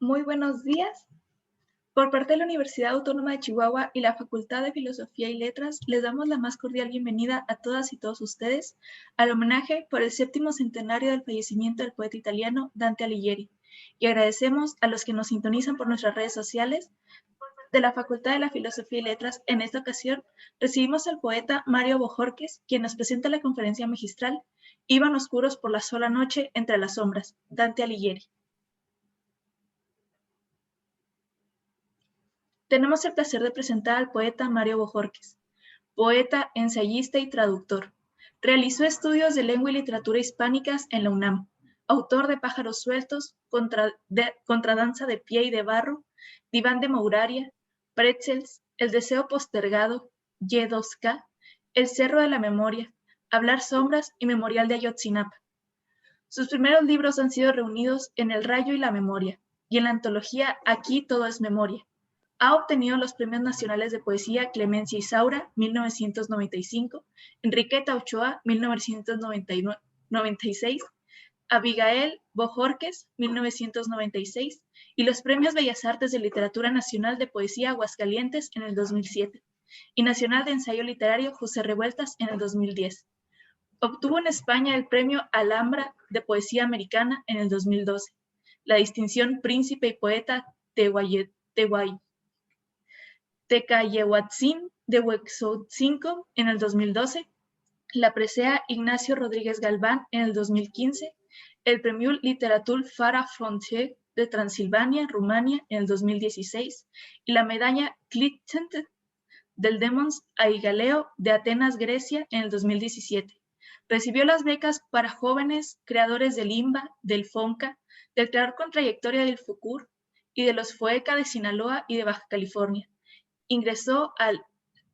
Muy buenos días. Por parte de la Universidad Autónoma de Chihuahua y la Facultad de Filosofía y Letras, les damos la más cordial bienvenida a todas y todos ustedes al homenaje por el 7º centenario del fallecimiento del poeta italiano Dante Alighieri, y agradecemos a los que nos sintonizan por nuestras redes sociales. De la Facultad de la Filosofía y Letras, en esta ocasión, recibimos al poeta Mario Bojorquez, quien nos presenta la conferencia magistral Iban oscuros por la sola noche entre las sombras, Dante Alighieri. Tenemos el placer de presentar al poeta Mario Bojorquez, poeta, ensayista y traductor. Realizó estudios de lengua y literatura hispánicas en la UNAM, autor de Pájaros sueltos, Contradanza de pie y de barro, Diván de Mouraria, Pretzels, El deseo postergado, Y2K, El cerro de la memoria, Hablar sombras y Memorial de Ayotzinapa. Sus primeros libros han sido reunidos en El rayo y la memoria, y en la antología Aquí todo es memoria. Ha obtenido los Premios Nacionales de Poesía Clemencia Isaura, 1995, Enriqueta Ochoa, 1996, Abigail Bojorquez, 1996, y los Premios Bellas Artes de Literatura Nacional de Poesía Aguascalientes en el 2007, y Nacional de Ensayo Literario José Revueltas en el 2010. Obtuvo en España el Premio Alhambra de Poesía Americana en el 2012, la distinción Príncipe y Poeta Tecayehuatzin de Huexotzinco en el 2012, la presea Ignacio Rodríguez Galván en el 2015, el Premio Literatur Fara Frontier de Transilvania, Rumania en el 2016 y la medalla Clitent del Demons Aigaleo de Atenas, Grecia en el 2017. Recibió las becas para jóvenes creadores del IMBA, del FONCA, del Creador con Trayectoria del FUCUR y de los FOECA de Sinaloa y de Baja California. Ingresó al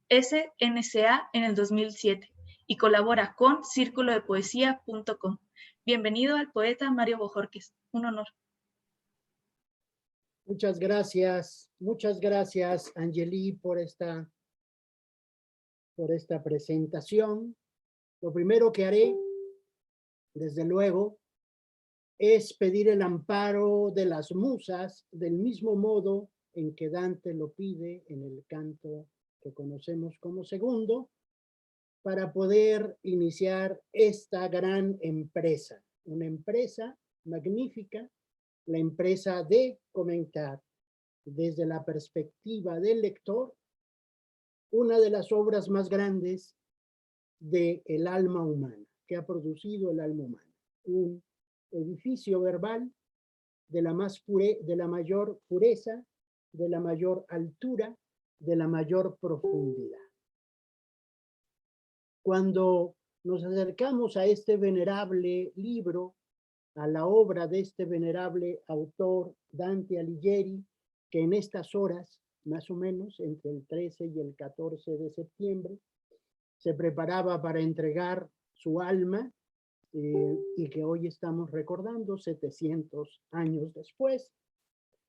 SNCA en el 2007 y colabora con círculodepoesia.com. Bienvenido al poeta Mario Bojorquez. Un honor. Muchas gracias, Angeli, por esta presentación. Lo primero que haré, desde luego, es pedir el amparo de las musas, del mismo modo en que Dante lo pide en el canto que conocemos como segundo, para poder iniciar esta gran empresa, una empresa magnífica, la empresa de comentar desde la perspectiva del lector una de las obras más grandes del alma humana, que ha producido el alma humana. Un edificio verbal de la mayor pureza, de la mayor altura, de la mayor profundidad. Cuando nos acercamos a este venerable libro, a la obra de este venerable autor, Dante Alighieri, que en estas horas, más o menos, entre el 13 y el 14 de septiembre, se preparaba para entregar su alma y que hoy estamos recordando 700 años después,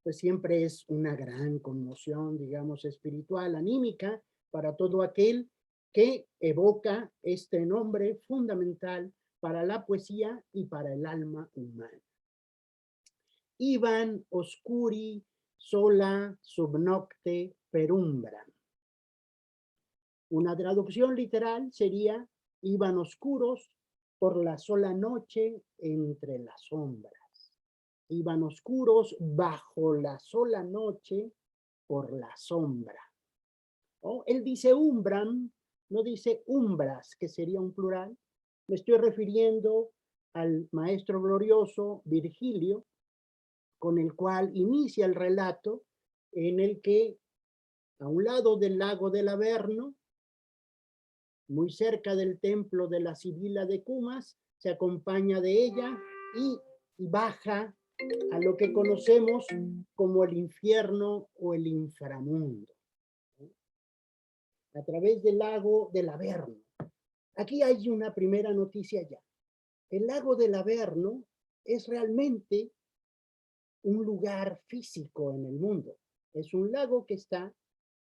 pues siempre es una gran conmoción, digamos, espiritual, anímica, para todo aquel que evoca este nombre fundamental para la poesía y para el alma humana. Iban oscuri sola sub nocte perumbra. Una traducción literal sería: iban oscuros por la sola noche entre las sombras. Iban oscuros bajo la sola noche por la sombra. ¿Oh? Él dice umbram, no dice umbras, que sería un plural. Me estoy refiriendo al maestro glorioso Virgilio, con el cual inicia el relato, en el que a un lado del lago del Averno, muy cerca del templo de la Sibila de Cumas, se acompaña de ella y baja a lo que conocemos como el infierno o el inframundo, a través del lago del Averno. Aquí hay una primera noticia ya. El lago del Averno es realmente un lugar físico en el mundo. Es un lago que está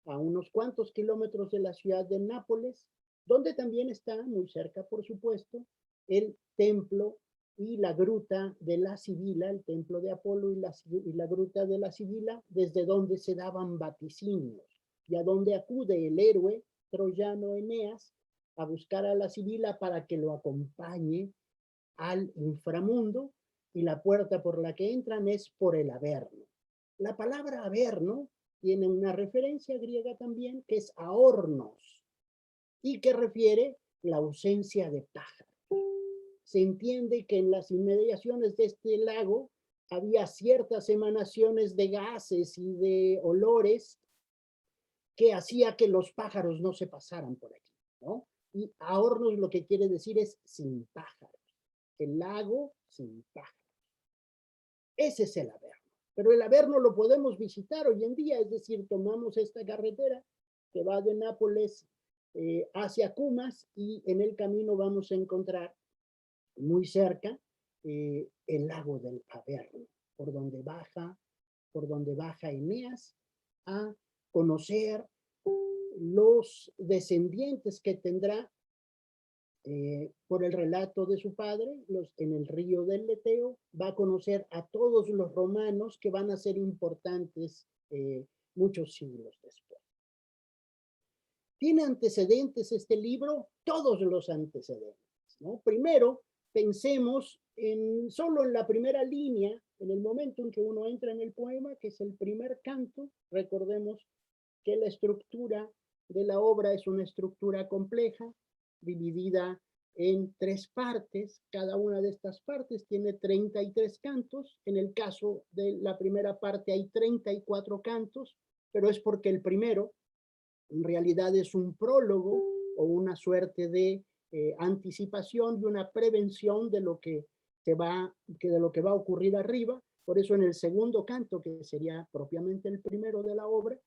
a unos cuantos kilómetros de la ciudad de Nápoles, donde también está muy cerca, por supuesto, el templo y la gruta de la Sibila, el templo de Apolo y la gruta de la Sibila, desde donde se daban vaticinios y a donde acude el héroe troyano Eneas a buscar a la Sibila para que lo acompañe al inframundo, y la puerta por la que entran es por el Averno. La palabra Averno tiene una referencia griega también, que es aornos, y que refiere la ausencia de pájaros. Se entiende que en las inmediaciones de este lago había ciertas emanaciones de gases y de olores que hacía que los pájaros no se pasaran por aquí, ¿no? Y aornos lo que quiere decir es sin pájaros. El lago sin pájaros. Ese es el Averno. Pero el Averno lo podemos visitar hoy en día, es decir, tomamos esta carretera que va de Nápoles hacia Cumas y en el camino vamos a encontrar muy cerca el lago del Averno, por donde baja Eneas a conocer los descendientes que tendrá por el relato de su padre, en el río del Leteo, va a conocer a todos los romanos que van a ser importantes muchos siglos después. ¿Tiene antecedentes este libro? Todos los antecedentes, ¿no? Primero, pensemos solo en la primera línea, en el momento en que uno entra en el poema, que es el primer canto. Recordemos que la estructura de la obra es una estructura compleja, dividida en 3 partes. Cada una de estas partes tiene 33 cantos. En el caso de la primera parte hay 34 cantos, pero es porque el primero en realidad es un prólogo o una suerte de anticipación y una prevención de lo que va a ocurrir arriba. Por eso en el segundo canto, que sería propiamente el primero de la obra,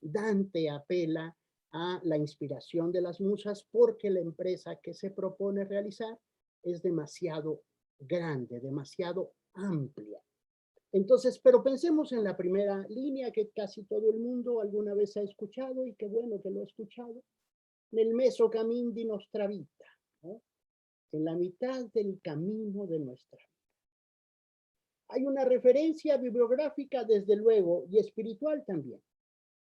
Dante apela a la inspiración de las musas porque la empresa que se propone realizar es demasiado grande, demasiado amplia. Entonces, pero pensemos en la primera línea que casi todo el mundo alguna vez ha escuchado, y qué bueno que lo ha escuchado: nel meso camin di nostra vita, ¿no? En la mitad del camino de nuestra vida. Hay una referencia bibliográfica, desde luego, y espiritual también.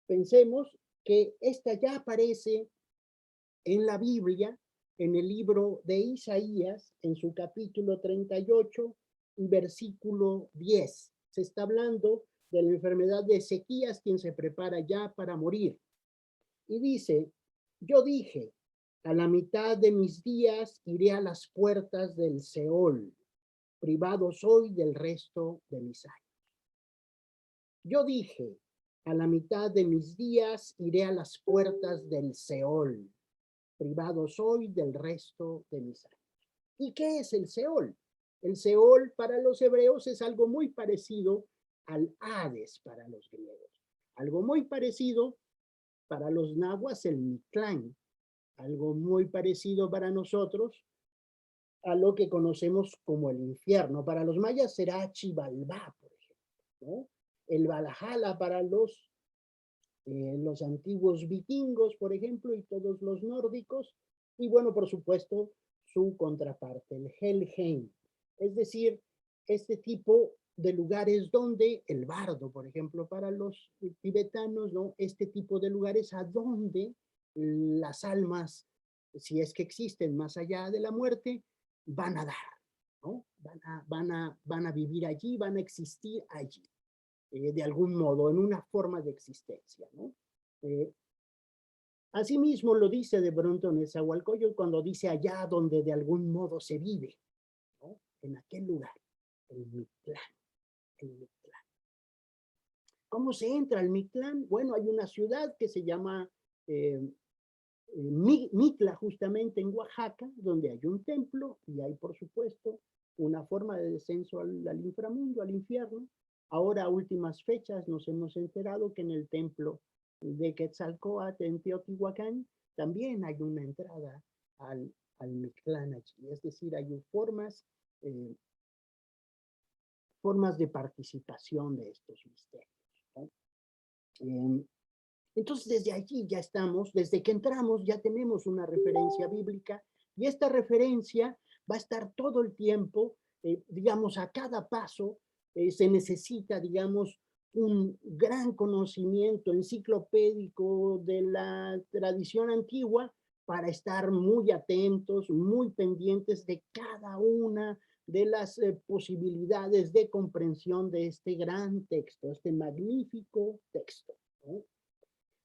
Pensemos que esta ya aparece en la Biblia, en el libro de Isaías, en su capítulo 38 y versículo 10. Se está hablando de la enfermedad de Ezequías, quien se prepara ya para morir. Y dice: yo dije, a la mitad de mis días iré a las puertas del Seol, privado soy del resto de mis años. Yo dije, a la mitad de mis días iré a las puertas del Seol, privado soy del resto de mis años. ¿Y qué es el Seol? El Seol para los hebreos es algo muy parecido al Hades para los griegos. Algo muy parecido para los nahuas, el Mictlán. Algo muy parecido para nosotros a lo que conocemos como el infierno. Para los mayas será Xibalbá, por ejemplo, ¿no? El Valhalla para los antiguos vikingos, por ejemplo, y todos los nórdicos. Y bueno, por supuesto, su contraparte, el Helheim. Es decir, este tipo de lugares donde el bardo, por ejemplo, para los tibetanos, ¿no? Este tipo de lugares a donde las almas, si es que existen más allá de la muerte, van a dar, ¿no? Van a vivir allí, van a existir allí, de algún modo, en una forma de existencia, ¿no? Asimismo lo dice de pronto Nezahualcóyotl cuando dice allá donde de algún modo se vive, ¿no? En aquel lugar, el Mictlán, el Mictlán. ¿Cómo se entra al Mictlán? Bueno, hay una ciudad que se llama Mitla, justamente en Oaxaca, donde hay un templo y hay, por supuesto, una forma de descenso al inframundo, al infierno. Ahora, a últimas fechas, nos hemos enterado que en el templo de Quetzalcóatl, en Teotihuacán, también hay una entrada al Mictlán allí. Es decir, hay formas de participación de estos misterios, ¿no? Entonces, desde allí ya estamos, desde que entramos ya tenemos una referencia bíblica, y esta referencia va a estar todo el tiempo, digamos, a cada paso se necesita, digamos, un gran conocimiento enciclopédico de la tradición antigua para estar muy atentos, muy pendientes de cada una de las posibilidades de comprensión de este gran texto, este magnífico texto, ¿no?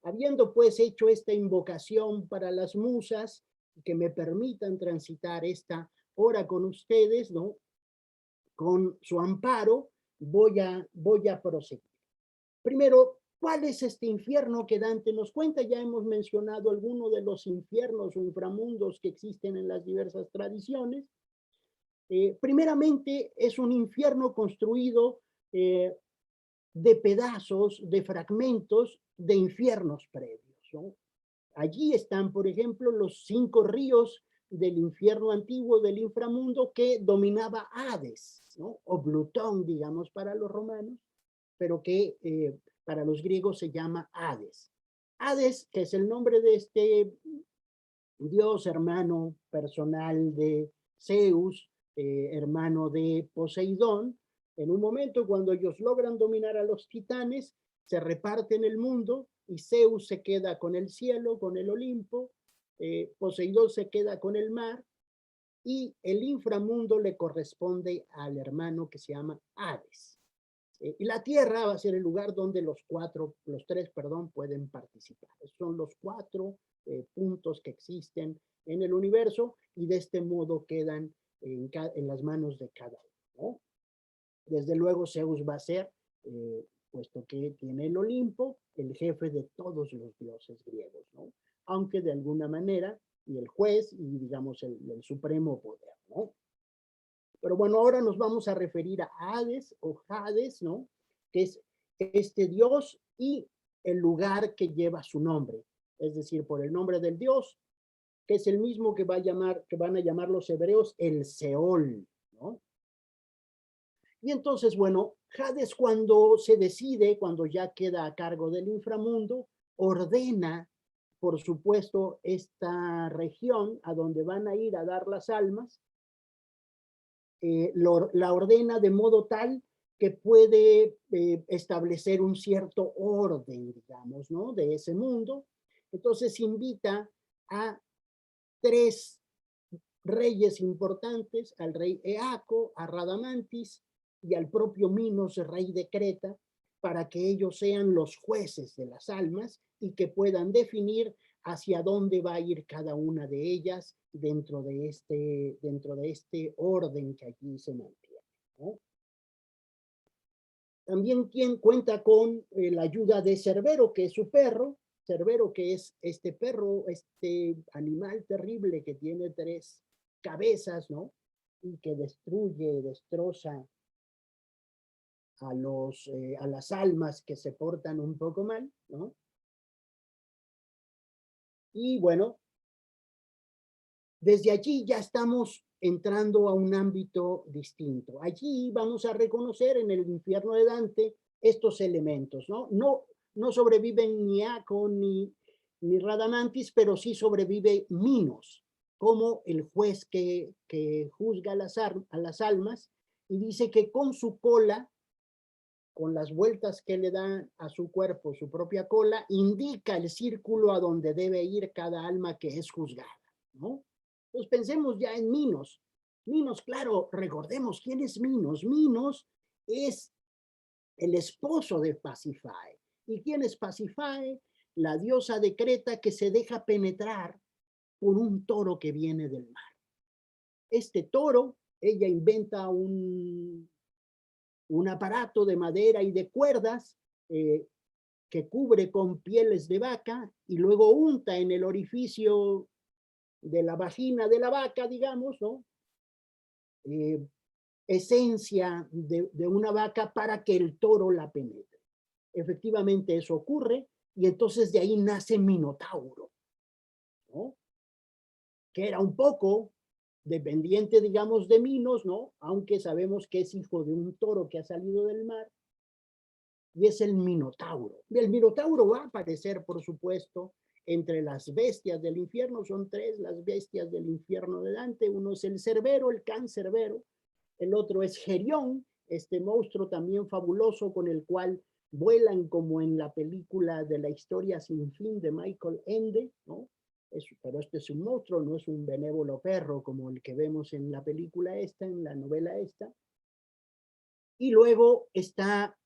Habiendo pues hecho esta invocación para las musas que me permitan transitar esta hora con ustedes, ¿no? Con su amparo, voy a proseguir. Primero, ¿cuál es este infierno que Dante nos cuenta? Ya hemos mencionado algunos de los infiernos o inframundos que existen en las diversas tradiciones. Primeramente, es un infierno construido de pedazos, de fragmentos de infiernos previos, ¿no? Allí están, por ejemplo, los 5 ríos del infierno antiguo, del inframundo, que dominaba Hades, ¿no? O Plutón, digamos, para los romanos, pero que para los griegos se llama Hades. Hades, que es el nombre de este dios hermano personal de Zeus, hermano de Poseidón. En un momento, cuando ellos logran dominar a los titanes, se reparten el mundo y Zeus se queda con el cielo, con el Olimpo, Poseidón se queda con el mar y el inframundo le corresponde al hermano que se llama Hades. Y la tierra va a ser el lugar donde los tres, pueden participar. Son los 4 puntos que existen en el universo y de este modo quedan en las manos de cada uno, ¿no? Desde luego Zeus va a ser, puesto que tiene el Olimpo, el jefe de todos los dioses griegos, ¿no? Aunque de alguna manera, y el juez, y digamos el supremo poder, ¿no? Pero bueno, ahora nos vamos a referir a Hades o Hades, ¿no? Que es este dios y el lugar que lleva su nombre. Es decir, por el nombre del dios, que es el mismo que van a llamar los hebreos el Seol, ¿no? Y entonces, bueno, Hades cuando se decide, cuando ya queda a cargo del inframundo, ordena, por supuesto, esta región a donde van a ir a dar las almas, la ordena de modo tal que puede establecer un cierto orden, digamos, ¿no? De ese mundo. Entonces invita a 3 reyes importantes, al rey Eaco, a Radamantis y al propio Minos, rey de Creta, para que ellos sean los jueces de las almas y que puedan definir hacia dónde va a ir cada una de ellas dentro de este orden que allí se mantiene, ¿no? También quien cuenta con la ayuda de Cerbero, que es su perro, Cerbero, que es este perro, este animal terrible que tiene 3 cabezas, ¿no? Y que destroza a las almas que se portan un poco mal, ¿no? Y bueno, desde allí ya estamos entrando a un ámbito distinto. Allí vamos a reconocer en el infierno de Dante estos elementos, ¿no? No sobreviven ni Aco ni Radamantis, pero sí sobrevive Minos, como el juez que juzga a las almas y dice que con su cola, con las vueltas que le dan a su cuerpo, su propia cola, indica el círculo a donde debe ir cada alma que es juzgada, ¿no? Entonces pensemos ya en Minos. Minos, claro, recordemos quién es Minos. Minos es el esposo de Pasífae. ¿Y quién es Pasífae? La diosa de Creta que se deja penetrar por un toro que viene del mar. Este toro, ella inventa un aparato de madera y de cuerdas que cubre con pieles de vaca y luego unta en el orificio de la vagina de la vaca, digamos, ¿no? Esencia de una vaca para que el toro la penetre. Efectivamente eso ocurre y entonces de ahí nace Minotauro, ¿no? Que era un poco dependiente, digamos, de Minos, ¿no? Aunque sabemos que es hijo de un toro que ha salido del mar, y es el Minotauro. El Minotauro va a aparecer, por supuesto, entre las bestias del infierno. Son tres las bestias del infierno de Dante. Uno es el Cerbero, el Cancerbero. El otro es Gerión, este monstruo también fabuloso con el cual vuelan como en la película de La historia sin fin de Michael Ende, ¿no? Pero este es un monstruo, no es un benévolo perro como el que vemos en la película esta, en la novela esta. Y luego está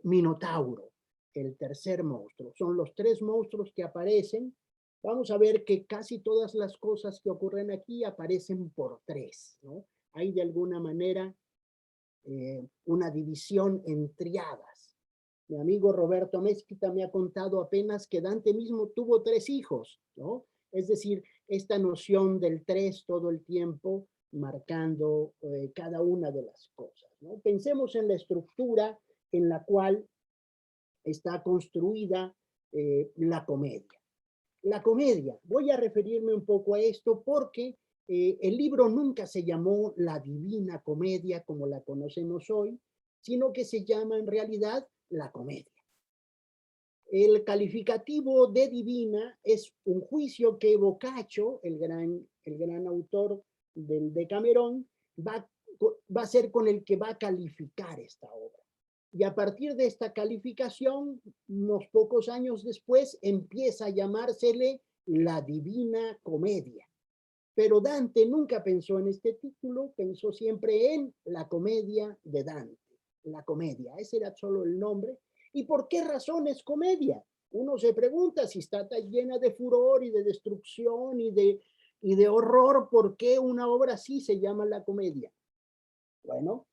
Minotauro, el tercer monstruo. Son los tres monstruos que aparecen. Vamos a ver que casi todas las cosas que ocurren aquí aparecen por tres, ¿no? Hay de alguna manera una división en triadas. Mi amigo Roberto Mezquita me ha contado apenas que Dante mismo tuvo 3 hijos, ¿no? Es decir, esta noción del 3 todo el tiempo marcando cada una de las cosas, ¿no? Pensemos en la estructura en la cual está construida la comedia. La comedia, voy a referirme un poco a esto porque el libro nunca se llamó La Divina Comedia como la conocemos hoy, sino que se llama en realidad La Comedia. El calificativo de divina es un juicio que Boccaccio, el gran autor del Decamerón, va a ser con el que va a calificar esta obra. Y a partir de esta calificación, unos pocos años después, empieza a llamársele La Divina Comedia. Pero Dante nunca pensó en este título, pensó siempre en La Comedia de Dante. La Comedia, ese era solo el nombre. ¿Y por qué razón es comedia? Uno se pregunta si está tan llena de furor y de destrucción y de horror, ¿por qué una obra así se llama La Comedia? Bueno,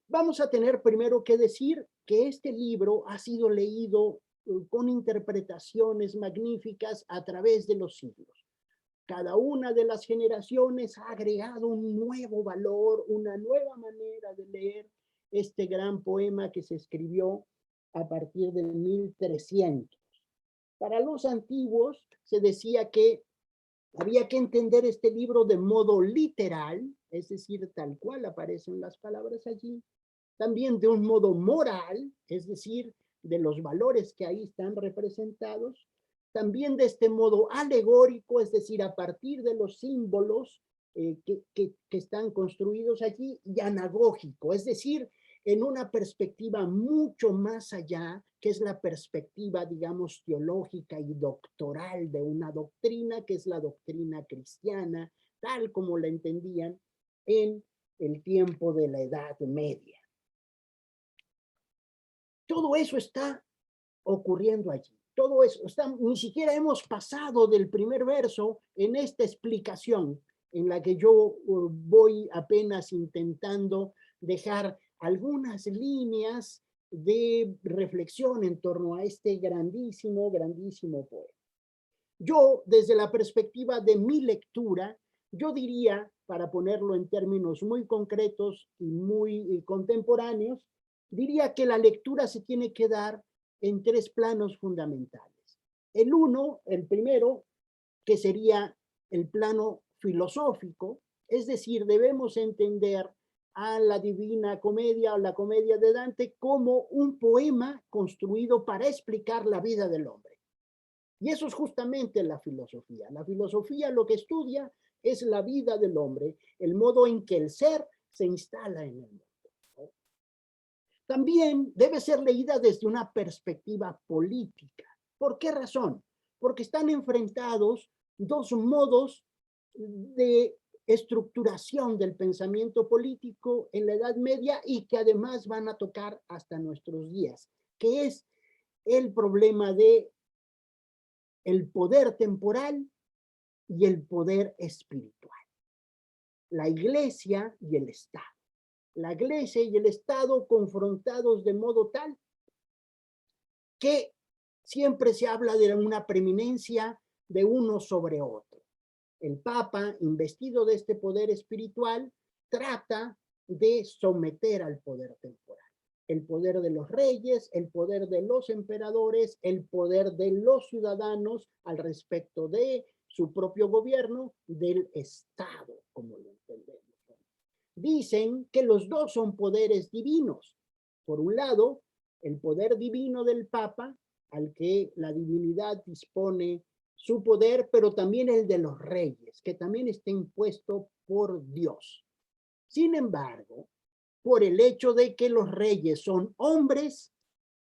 vamos a tener primero que decir que este libro ha sido leído con interpretaciones magníficas a través de los siglos. Cada una de las generaciones ha agregado un nuevo valor, una nueva manera de leer este gran poema que se escribió a partir del 1300. Para los antiguos se decía que había que entender este libro de modo literal, es decir, tal cual aparecen las palabras allí, también de un modo moral, es decir, de los valores que ahí están representados, también de este modo alegórico, es decir, a partir de los símbolos que están construidos allí, y anagógico, es decir, en una perspectiva mucho más allá, que es la perspectiva, digamos, teológica y doctoral de una doctrina, que es la doctrina cristiana, tal como la entendían en el tiempo de la Edad Media. Todo eso está ocurriendo allí. Todo eso está, ni siquiera hemos pasado del primer verso en esta explicación en la que yo voy apenas intentando dejar algunas líneas de reflexión en torno a este grandísimo, grandísimo poema. Yo, desde la perspectiva de mi lectura, yo diría, para ponerlo en términos muy concretos y muy contemporáneos, diría que la lectura se tiene que dar en 3 planos fundamentales. El primero, que sería el plano filosófico, es decir, debemos entender a la Divina Comedia o la Comedia de Dante como un poema construido para explicar la vida del hombre. Y eso es justamente la filosofía. La filosofía lo que estudia es la vida del hombre, el modo en que el ser se instala en el mundo. También debe ser leída desde una perspectiva política. ¿Por qué razón? Porque están enfrentados 2 modos de estructuración del pensamiento político en la Edad Media y que además van a tocar hasta nuestros días, que es el problema de el poder temporal y el poder espiritual. La Iglesia y el Estado. La Iglesia y el Estado confrontados de modo tal que siempre se habla de una preeminencia de uno sobre otro. El Papa, investido de este poder espiritual, trata de someter al poder temporal. El poder de los reyes, el poder de los emperadores, el poder de los ciudadanos al respecto de su propio gobierno, del Estado, como lo entendemos. Dicen que los 2 son poderes divinos. Por un lado, el poder divino del Papa, al que la divinidad dispone su poder, pero también el de los reyes, que también está impuesto por Dios. Sin embargo, por el hecho de que los reyes son hombres,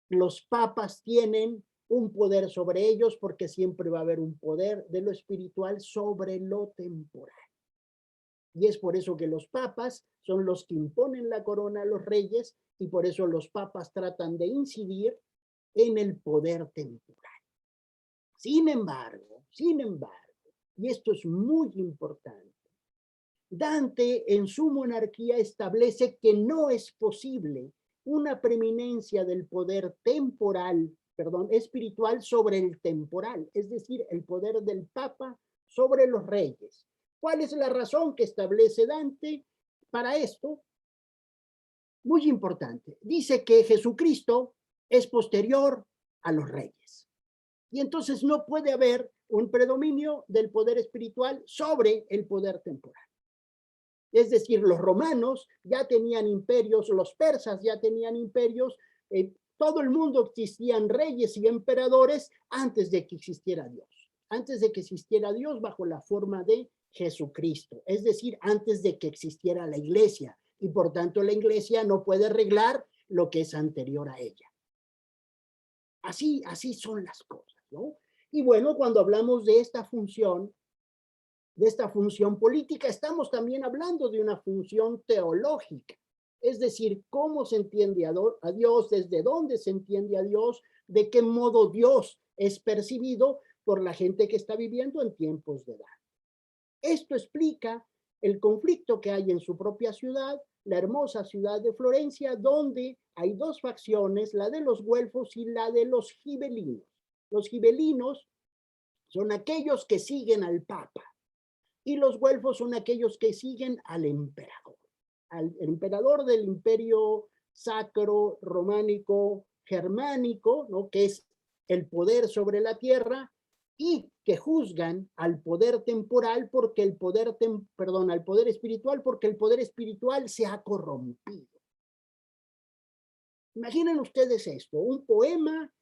los papas tienen un poder sobre ellos porque siempre va a haber un poder de lo espiritual sobre lo temporal. Y es por eso que los papas son los que imponen la corona a los reyes y por eso los papas tratan de incidir en el poder temporal. Sin embargo, y esto es muy importante, Dante en su monarquía establece que no es posible una preeminencia del poder espiritual sobre el temporal, es decir, el poder del Papa sobre los reyes. ¿Cuál es la razón que establece Dante para esto? Muy importante. Dice que Jesucristo es posterior a los reyes. Y entonces no puede haber un predominio del poder espiritual sobre el poder temporal. Es decir, los romanos ya tenían imperios, los persas ya tenían imperios, todo el mundo existían reyes y emperadores antes de que existiera Dios bajo la forma de Jesucristo, es decir, antes de que existiera la iglesia, y por tanto la iglesia no puede arreglar lo que es anterior a ella. Así son las cosas, ¿no? Y bueno, cuando hablamos de esta función política, estamos también hablando de una función teológica, es decir, cómo se entiende a Dios, desde dónde se entiende a Dios, de qué modo Dios es percibido por la gente que está viviendo en tiempos de edad. Esto explica el conflicto que hay en su propia ciudad, la hermosa ciudad de Florencia, donde hay dos facciones, la de los güelfos y la de los gibelinos. Los gibelinos son aquellos que siguen al Papa y los güelfos son aquellos que siguen al emperador del imperio sacro, románico, germánico, ¿no? Que es el poder sobre la tierra, y que juzgan al poder temporal porque al poder espiritual porque el poder espiritual se ha corrompido. Imaginen ustedes esto, un poema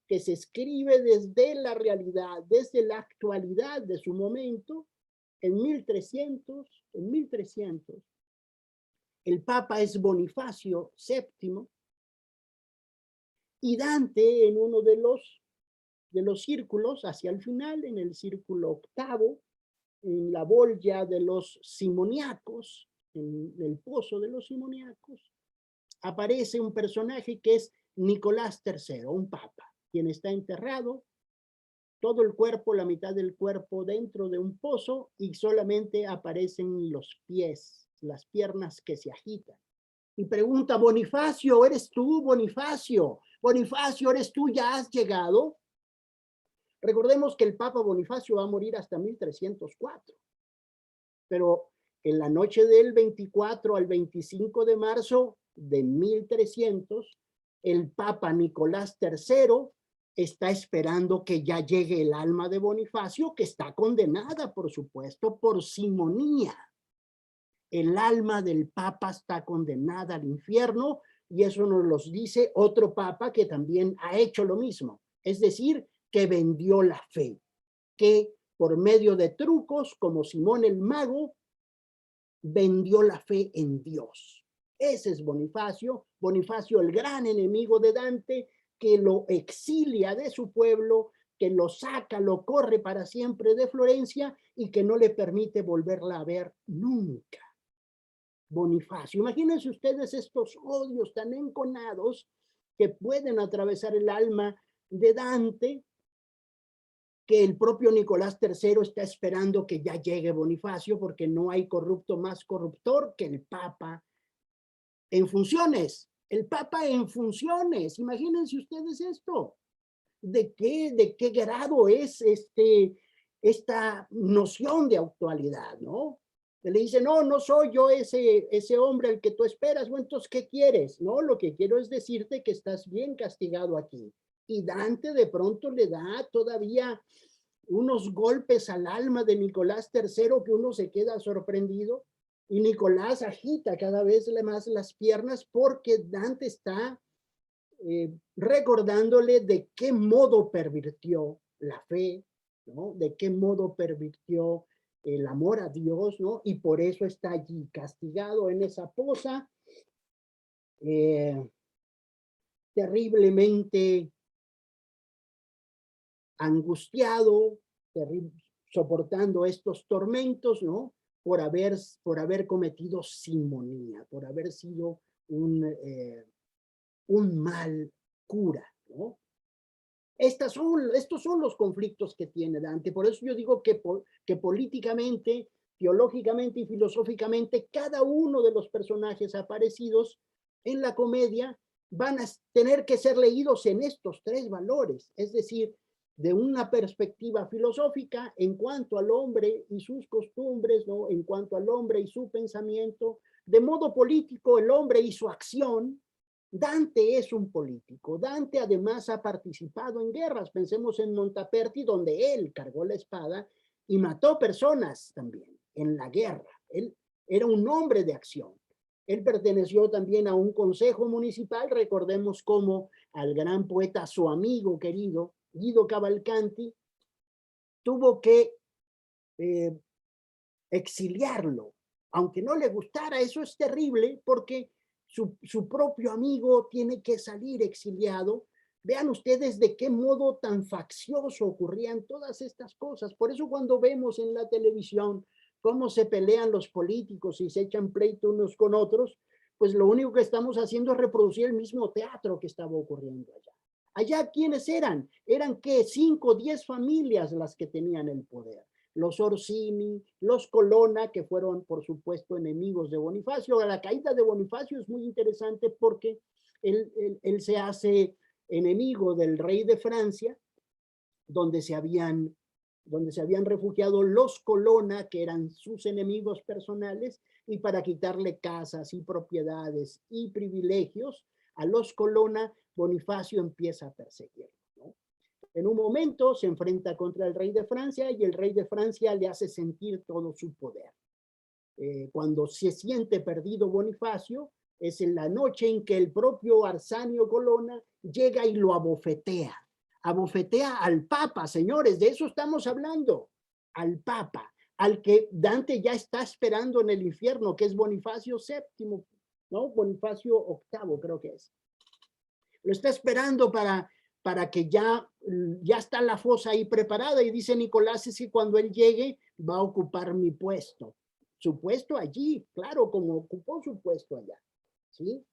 que se escribe desde la realidad, desde la actualidad de su momento, en 1300, el Papa es Bonifacio VII, y Dante en uno de los círculos, hacia el final, en el círculo octavo, en la bolla de los simoniacos, en el pozo de los simoniacos, aparece un personaje que es Nicolás III, un papa, quien está enterrado, todo el cuerpo, la mitad del cuerpo dentro de un pozo, y solamente aparecen los pies, las piernas que se agitan. Y pregunta: Bonifacio, ¿eres tú, Bonifacio? Bonifacio, ¿eres tú? ¿Ya has llegado? Recordemos que el Papa Bonifacio va a morir hasta 1304, pero en la noche del 24 al 25 de marzo de 1300, el Papa Nicolás III está esperando que ya llegue el alma de Bonifacio, que está condenada, por supuesto, por simonía. El alma del Papa está condenada al infierno, y eso nos lo dice otro Papa que también ha hecho lo mismo, es decir, que vendió la fe, que por medio de trucos como Simón el Mago, vendió la fe en Dios. Ese es Bonifacio, el gran enemigo de Dante, que lo exilia de su pueblo, que lo saca, lo corre para siempre de Florencia y que no le permite volverla a ver nunca. Bonifacio, imagínense ustedes estos odios tan enconados que pueden atravesar el alma de Dante, que el propio Nicolás III está esperando que ya llegue Bonifacio, porque no hay corrupto más corruptor que el Papa en funciones. El Papa en funciones, imagínense ustedes esto. ¿De qué grado es esta noción de actualidad, no? Le dice: no soy yo ese hombre al que tú esperas. Bueno, entonces, ¿qué quieres? No, lo que quiero es decirte que estás bien castigado aquí. Y Dante de pronto le da todavía unos golpes al alma de Nicolás III que uno se queda sorprendido, y Nicolás agita cada vez más las piernas porque Dante está recordándole de qué modo pervirtió la fe, ¿no? De qué modo pervirtió el amor a Dios, ¿no? Y por eso está allí castigado en esa fosa, terriblemente angustiado, soportando estos tormentos, ¿no? Por haber cometido simonía, por haber sido un mal cura, ¿no? Estos son los conflictos que tiene Dante. Por eso yo digo que políticamente, teológicamente y filosóficamente, cada uno de los personajes aparecidos en la comedia van a tener que ser leídos en estos tres valores, es decir, de una perspectiva filosófica en cuanto al hombre y sus costumbres, ¿no? En cuanto al hombre y su pensamiento, de modo político, el hombre y su acción. Dante es un político. Dante además ha participado en guerras. Pensemos en Montaperti, donde él cargó la espada y mató personas también en la guerra. Él era un hombre de acción. Él perteneció también a un consejo municipal. Recordemos cómo al gran poeta, su amigo querido, Guido Cavalcanti, tuvo que exiliarlo. Aunque no le gustara, eso es terrible porque su propio amigo tiene que salir exiliado. Vean ustedes de qué modo tan faccioso ocurrían todas estas cosas. Por eso cuando vemos en la televisión cómo se pelean los políticos y se echan pleito unos con otros, pues lo único que estamos haciendo es reproducir el mismo teatro que estaba ocurriendo allá. Allá, ¿quiénes eran? Eran, ¿qué? 5 o 10 familias las que tenían el poder. Los Orsini, los Colonna, que fueron, por supuesto, enemigos de Bonifacio. La caída de Bonifacio es muy interesante porque él se hace enemigo del rey de Francia, donde se habían refugiado los Colonna, que eran sus enemigos personales, y para quitarle casas y propiedades y privilegios a los Colonna, Bonifacio empieza a perseguirlos, ¿no? En un momento se enfrenta contra el rey de Francia y el rey de Francia le hace sentir todo su poder. Cuando se siente perdido Bonifacio, es en la noche en que el propio Arsanio Colonna llega y lo abofetea. Abofetea al Papa, señores, de eso estamos hablando, al Papa, al que Dante ya está esperando en el infierno, que es Bonifacio VII, ¿no? Bonifacio VIII creo que es. Lo está esperando para que ya está la fosa ahí preparada, y dice Nicolás es que cuando él llegue va a ocupar mi puesto. Su puesto allí, claro, como ocupó su puesto allá, ¿sí?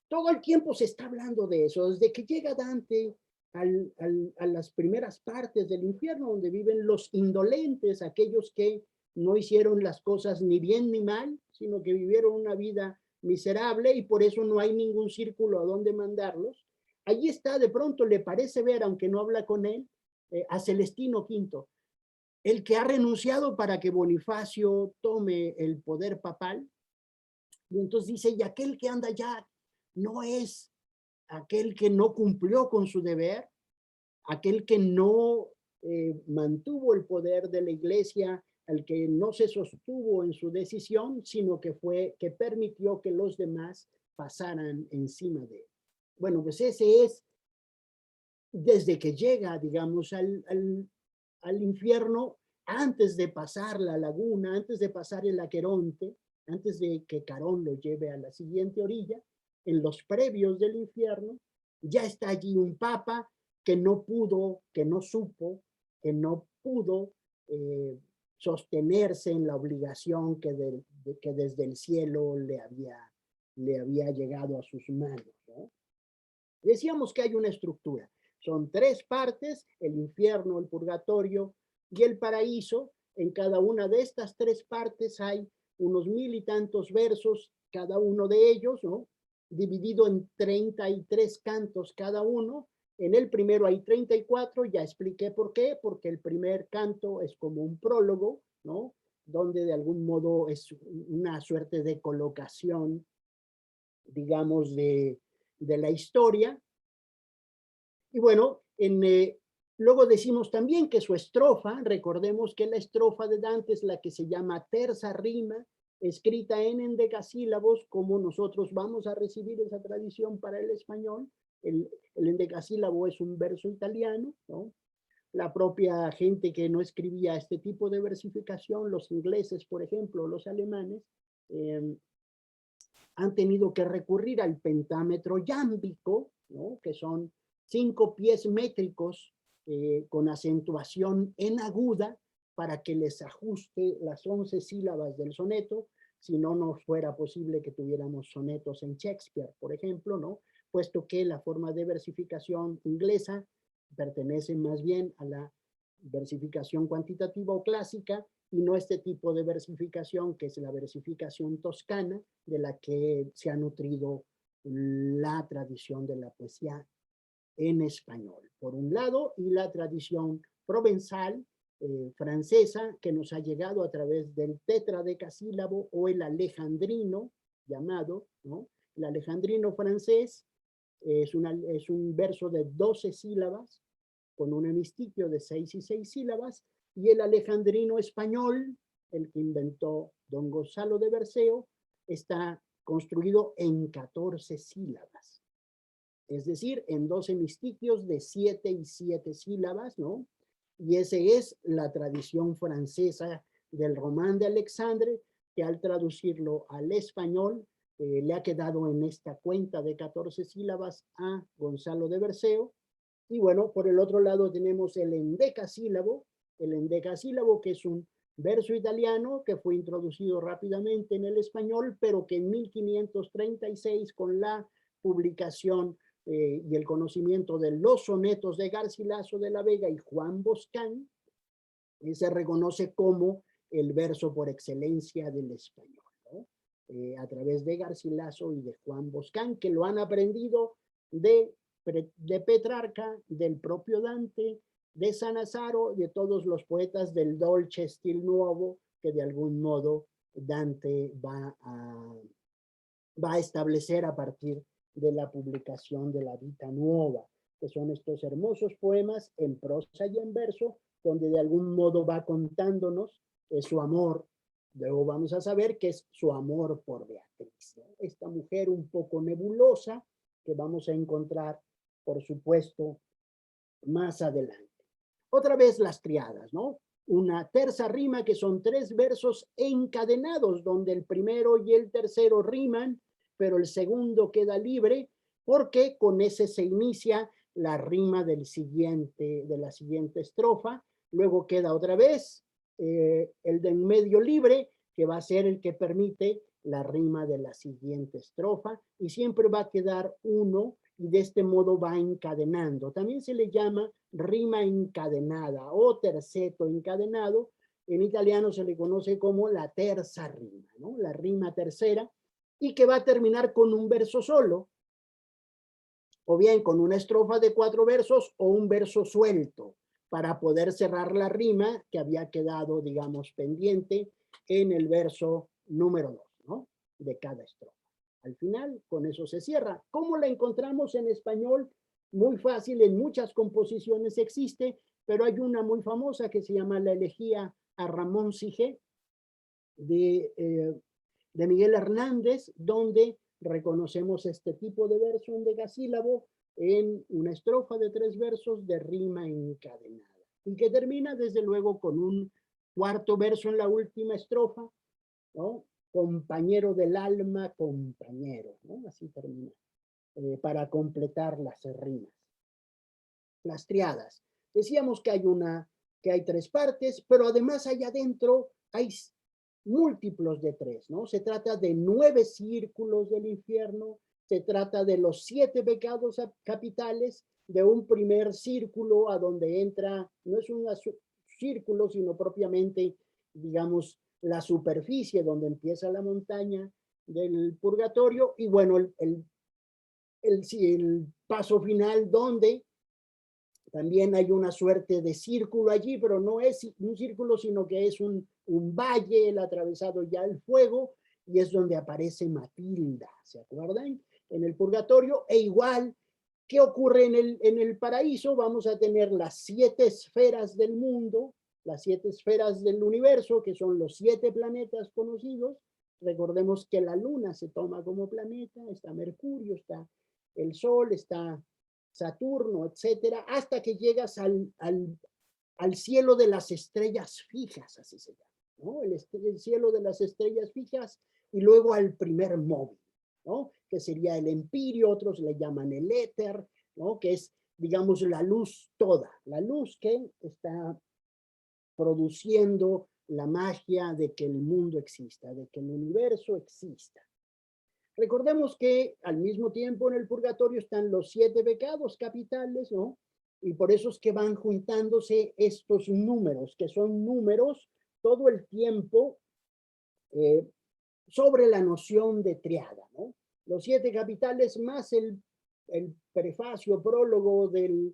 Todo el tiempo se está hablando de eso, desde que llega Dante a las primeras partes del infierno, donde viven los indolentes, aquellos que no hicieron las cosas ni bien ni mal, sino que vivieron una vida miserable y por eso no hay ningún círculo a donde mandarlos. Allí está, de pronto le parece ver, aunque no habla con él, a Celestino V, el que ha renunciado para que Bonifacio tome el poder papal. Y entonces dice, y aquel que anda allá no es aquel que no cumplió con su deber, aquel que no mantuvo el poder de la iglesia, al que no se sostuvo en su decisión, sino que permitió que los demás pasaran encima de él. Bueno, pues ese es, desde que llega, digamos, al infierno, antes de pasar la laguna, antes de pasar el Aqueronte, antes de que Carón lo lleve a la siguiente orilla, en los previos del infierno, ya está allí un papa que no pudo, que no supo, que no pudo sostenerse en la obligación que desde el cielo le había llegado a sus manos, ¿no? Decíamos que hay una estructura. Son 3 partes, el infierno, el purgatorio y el paraíso. En cada una de estas 3 partes hay unos 1000 y tantos versos, cada uno de ellos, ¿no? Dividido en 33 cantos cada uno. En el primero hay 34, ya expliqué por qué, porque el primer canto es como un prólogo, ¿no? Donde de algún modo es una suerte de colocación, digamos, de la historia. Y bueno, luego decimos también que su estrofa, recordemos que la estrofa de Dante es la que se llama terza rima, escrita en endecasílabos, como nosotros vamos a recibir esa tradición para el español. El endecasílabo es un verso italiano, ¿no? la propia gente que no escribía este tipo de versificación, los ingleses, por ejemplo, los alemanes, han tenido que recurrir al pentámetro yámbico, ¿no? Que son 5 pies métricos con acentuación en aguda para que les ajuste las 11 sílabas del soneto, si no nos fuera posible que tuviéramos sonetos en Shakespeare, por ejemplo, ¿no? Puesto que la forma de versificación inglesa pertenece más bien a la versificación cuantitativa o clásica y no este tipo de versificación que es la versificación toscana de la que se ha nutrido la tradición de la poesía en español, por un lado, y la tradición provenzal francesa que nos ha llegado a través del tetradecasílabo o el alejandrino llamado, ¿no? El alejandrino francés es un verso de 12 sílabas con un hemistiquio de 6 y 6 sílabas, y el alejandrino español, el que inventó don Gonzalo de Berceo, está construido en 14 sílabas, es decir, en 2 hemistiquios de 7 y 7 sílabas, ¿no? Y esa es la tradición francesa del Román de Alexandre, que al traducirlo al español le ha quedado en esta cuenta de 14 sílabas a Gonzalo de Berceo. Y bueno, por el otro lado tenemos el endecasílabo que es un verso italiano que fue introducido rápidamente en el español, pero que en 1536 con la publicación y el conocimiento de los sonetos de Garcilaso de la Vega y Juan Boscán, se reconoce como el verso por excelencia del español, ¿no? A través de Garcilaso y de Juan Boscán, que lo han aprendido de Petrarca, del propio Dante, de Sannazaro, de todos los poetas del Dolce Stil Nuovo, que de algún modo Dante va a establecer a partir de la publicación de la Vita Nuova, que son estos hermosos poemas en prosa y en verso, donde de algún modo va contándonos su amor. Luego vamos a saber que es su amor por Beatriz, ¿no? Esta mujer un poco nebulosa que vamos a encontrar, por supuesto, más adelante. Otra vez las triadas, ¿no? Una terza rima que son 3 versos encadenados, donde el primero y el tercero riman, pero el segundo queda libre, porque con ese se inicia la rima de la siguiente estrofa. Luego queda otra vez el de en medio libre, que va a ser el que permite la rima de la siguiente estrofa, y siempre va a quedar uno, y de este modo va encadenando. También se le llama rima encadenada o terceto encadenado. En italiano se le conoce como la terza rima, ¿no? La rima tercera, y que va a terminar con un verso solo, o bien con una estrofa de 4 versos o un verso suelto, para poder cerrar la rima que había quedado, digamos, pendiente en el verso número 2, ¿no? De cada estrofa. Al final, con eso se cierra. ¿Cómo la encontramos en español? Muy fácil, en muchas composiciones existe, pero hay una muy famosa que se llama la elegía a Ramón Sige de Miguel Hernández, donde reconocemos este tipo de verso endecasílabo en una estrofa de 3 versos de rima encadenada, y que termina desde luego con un cuarto verso en la última estrofa, ¿no? Compañero del alma, compañero, ¿no? Así termina, para completar las rimas. Las triadas. Decíamos que hay 3 partes, pero además allá adentro hay múltiplos de 3, ¿no? Se trata de 9 círculos del infierno, se trata de los 7 pecados capitales, de un primer círculo a donde entra, no es un círculo, sino propiamente, digamos, la superficie donde empieza la montaña del purgatorio, y bueno, el paso final donde también hay una suerte de círculo allí, pero no es un círculo, sino que es un valle, el atravesado ya el fuego, y es donde aparece Matilda, ¿se acuerdan? En el purgatorio, e igual, ¿qué ocurre en el paraíso? Vamos a tener las 7 esferas del mundo, las 7 esferas del universo, que son los 7 planetas conocidos. Recordemos que la luna se toma como planeta, está Mercurio, está el Sol, está Saturno, etcétera, hasta que llegas al al cielo de las estrellas fijas, así se llama, ¿no? El cielo de las estrellas fijas, y luego al primer móvil, ¿no? Que sería el empirio, otros le llaman el éter, ¿no? Que es, digamos, la luz toda, la luz que está produciendo la magia de que el mundo exista, de que el universo exista. Recordemos que al mismo tiempo en el purgatorio están los 7 pecados capitales, ¿no? Y por eso es que van juntándose estos números, que son números todo el tiempo sobre la noción de triada, ¿no? Los 7 capitales más el prefacio, prólogo del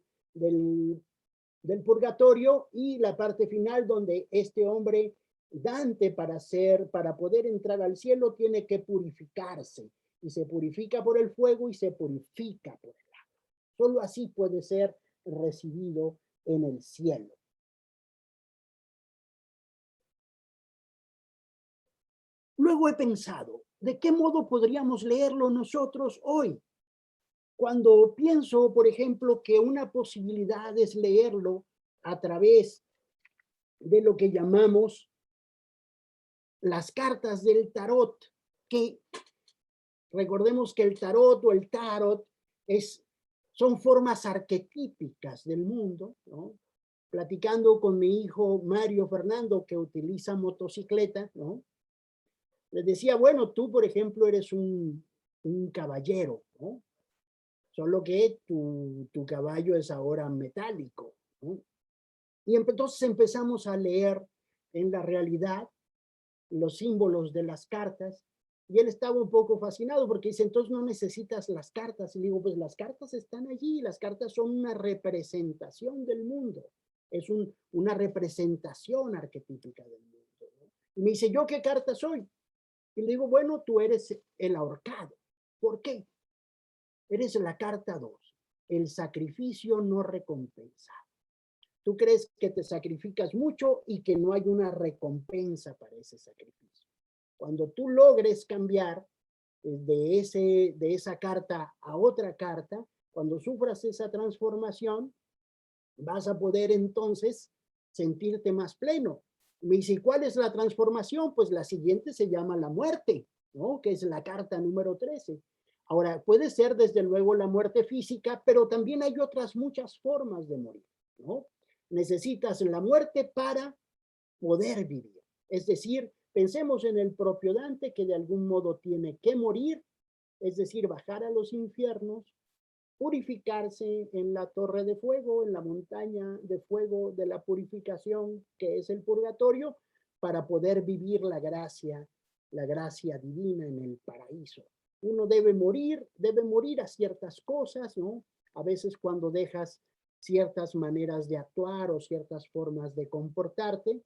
purgatorio y la parte final donde este hombre Dante para poder entrar al cielo tiene que purificarse y se purifica por el fuego y se purifica por el agua. Solo así puede ser recibido en el cielo. Luego he pensado, ¿de qué modo podríamos leerlo nosotros hoy? Cuando pienso, por ejemplo, que una posibilidad es leerlo a través de lo que llamamos las cartas del tarot, que recordemos que el tarot o el tarot son formas arquetípicas del mundo, ¿no? Platicando con mi hijo Mario Fernando, que utiliza motocicleta, ¿no? Les decía, bueno, tú, por ejemplo, eres un caballero, ¿no? Solo que tu caballo es ahora metálico, ¿no? Y entonces empezamos a leer en la realidad los símbolos de las cartas, y él estaba un poco fascinado porque dice, entonces no necesitas las cartas. Y le digo, pues las cartas están allí, las cartas son una representación del mundo, es una representación arquetípica del mundo, ¿no? Y me dice, ¿yo qué carta soy? Y le digo, bueno, tú eres el ahorcado. ¿Por qué? Eres la carta 2, el sacrificio no recompensado. Tú crees que te sacrificas mucho y que no hay una recompensa para ese sacrificio. Cuando tú logres cambiar de esa carta a otra carta, cuando sufras esa transformación, vas a poder entonces sentirte más pleno. Me dice, ¿cuál es la transformación? Pues la siguiente se llama la muerte, ¿no? Que es la carta número 13. Ahora, puede ser desde luego la muerte física, pero también hay otras muchas formas de morir, ¿no? Necesitas la muerte para poder vivir. Es decir, pensemos en el propio Dante, que de algún modo tiene que morir, es decir, bajar a los infiernos, purificarse en la torre de fuego, en la montaña de fuego de la purificación, que es el purgatorio, para poder vivir la gracia divina en el paraíso. Uno debe morir a ciertas cosas, ¿no? A veces cuando dejas ciertas maneras de actuar o ciertas formas de comportarte,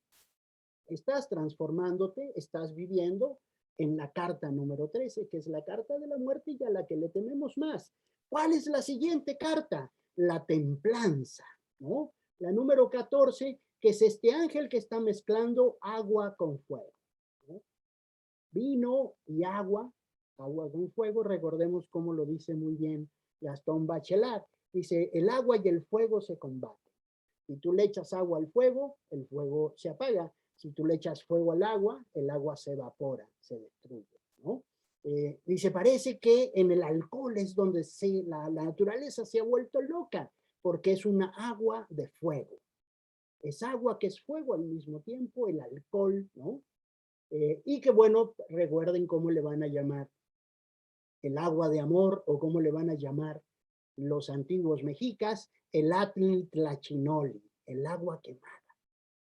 estás transformándote, estás viviendo en la carta número 13, que es la carta de la muerte y a la que le tememos más. ¿Cuál es la siguiente carta? La templanza, ¿no? La número 14, que es este ángel que está mezclando agua con fuego, ¿no? Vino y agua con fuego, recordemos cómo lo dice muy bien Gastón Bachelard. Dice, el agua y el fuego se combaten. Si tú le echas agua al fuego, el fuego se apaga. Si tú le echas fuego al agua, el agua se evapora, se destruye, ¿no? Dice, parece que en el alcohol es donde la naturaleza se ha vuelto loca, porque es una agua de fuego. Es agua que es fuego al mismo tiempo, el alcohol, ¿no? Y que bueno, recuerden cómo le van a llamar el agua de amor o cómo le van a llamar los antiguos mexicas, el atl tlachinoli, el agua quemada.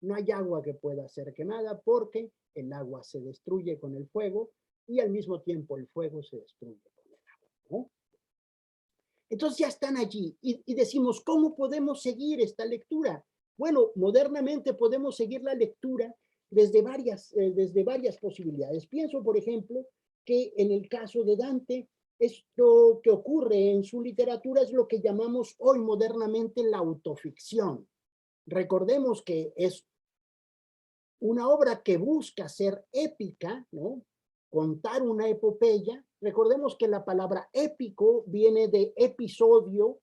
No hay agua que pueda ser quemada porque el agua se destruye con el fuego y al mismo tiempo el fuego se destruye con el agua, ¿no? Entonces ya están allí y decimos, ¿cómo podemos seguir esta lectura? Bueno, modernamente podemos seguir la lectura desde varias posibilidades. Pienso, por ejemplo, que en el caso de Dante, esto que ocurre en su literatura es lo que llamamos hoy modernamente la autoficción. Recordemos que es una obra que busca ser épica, ¿no? Contar una epopeya. Recordemos que la palabra épico viene de episodio,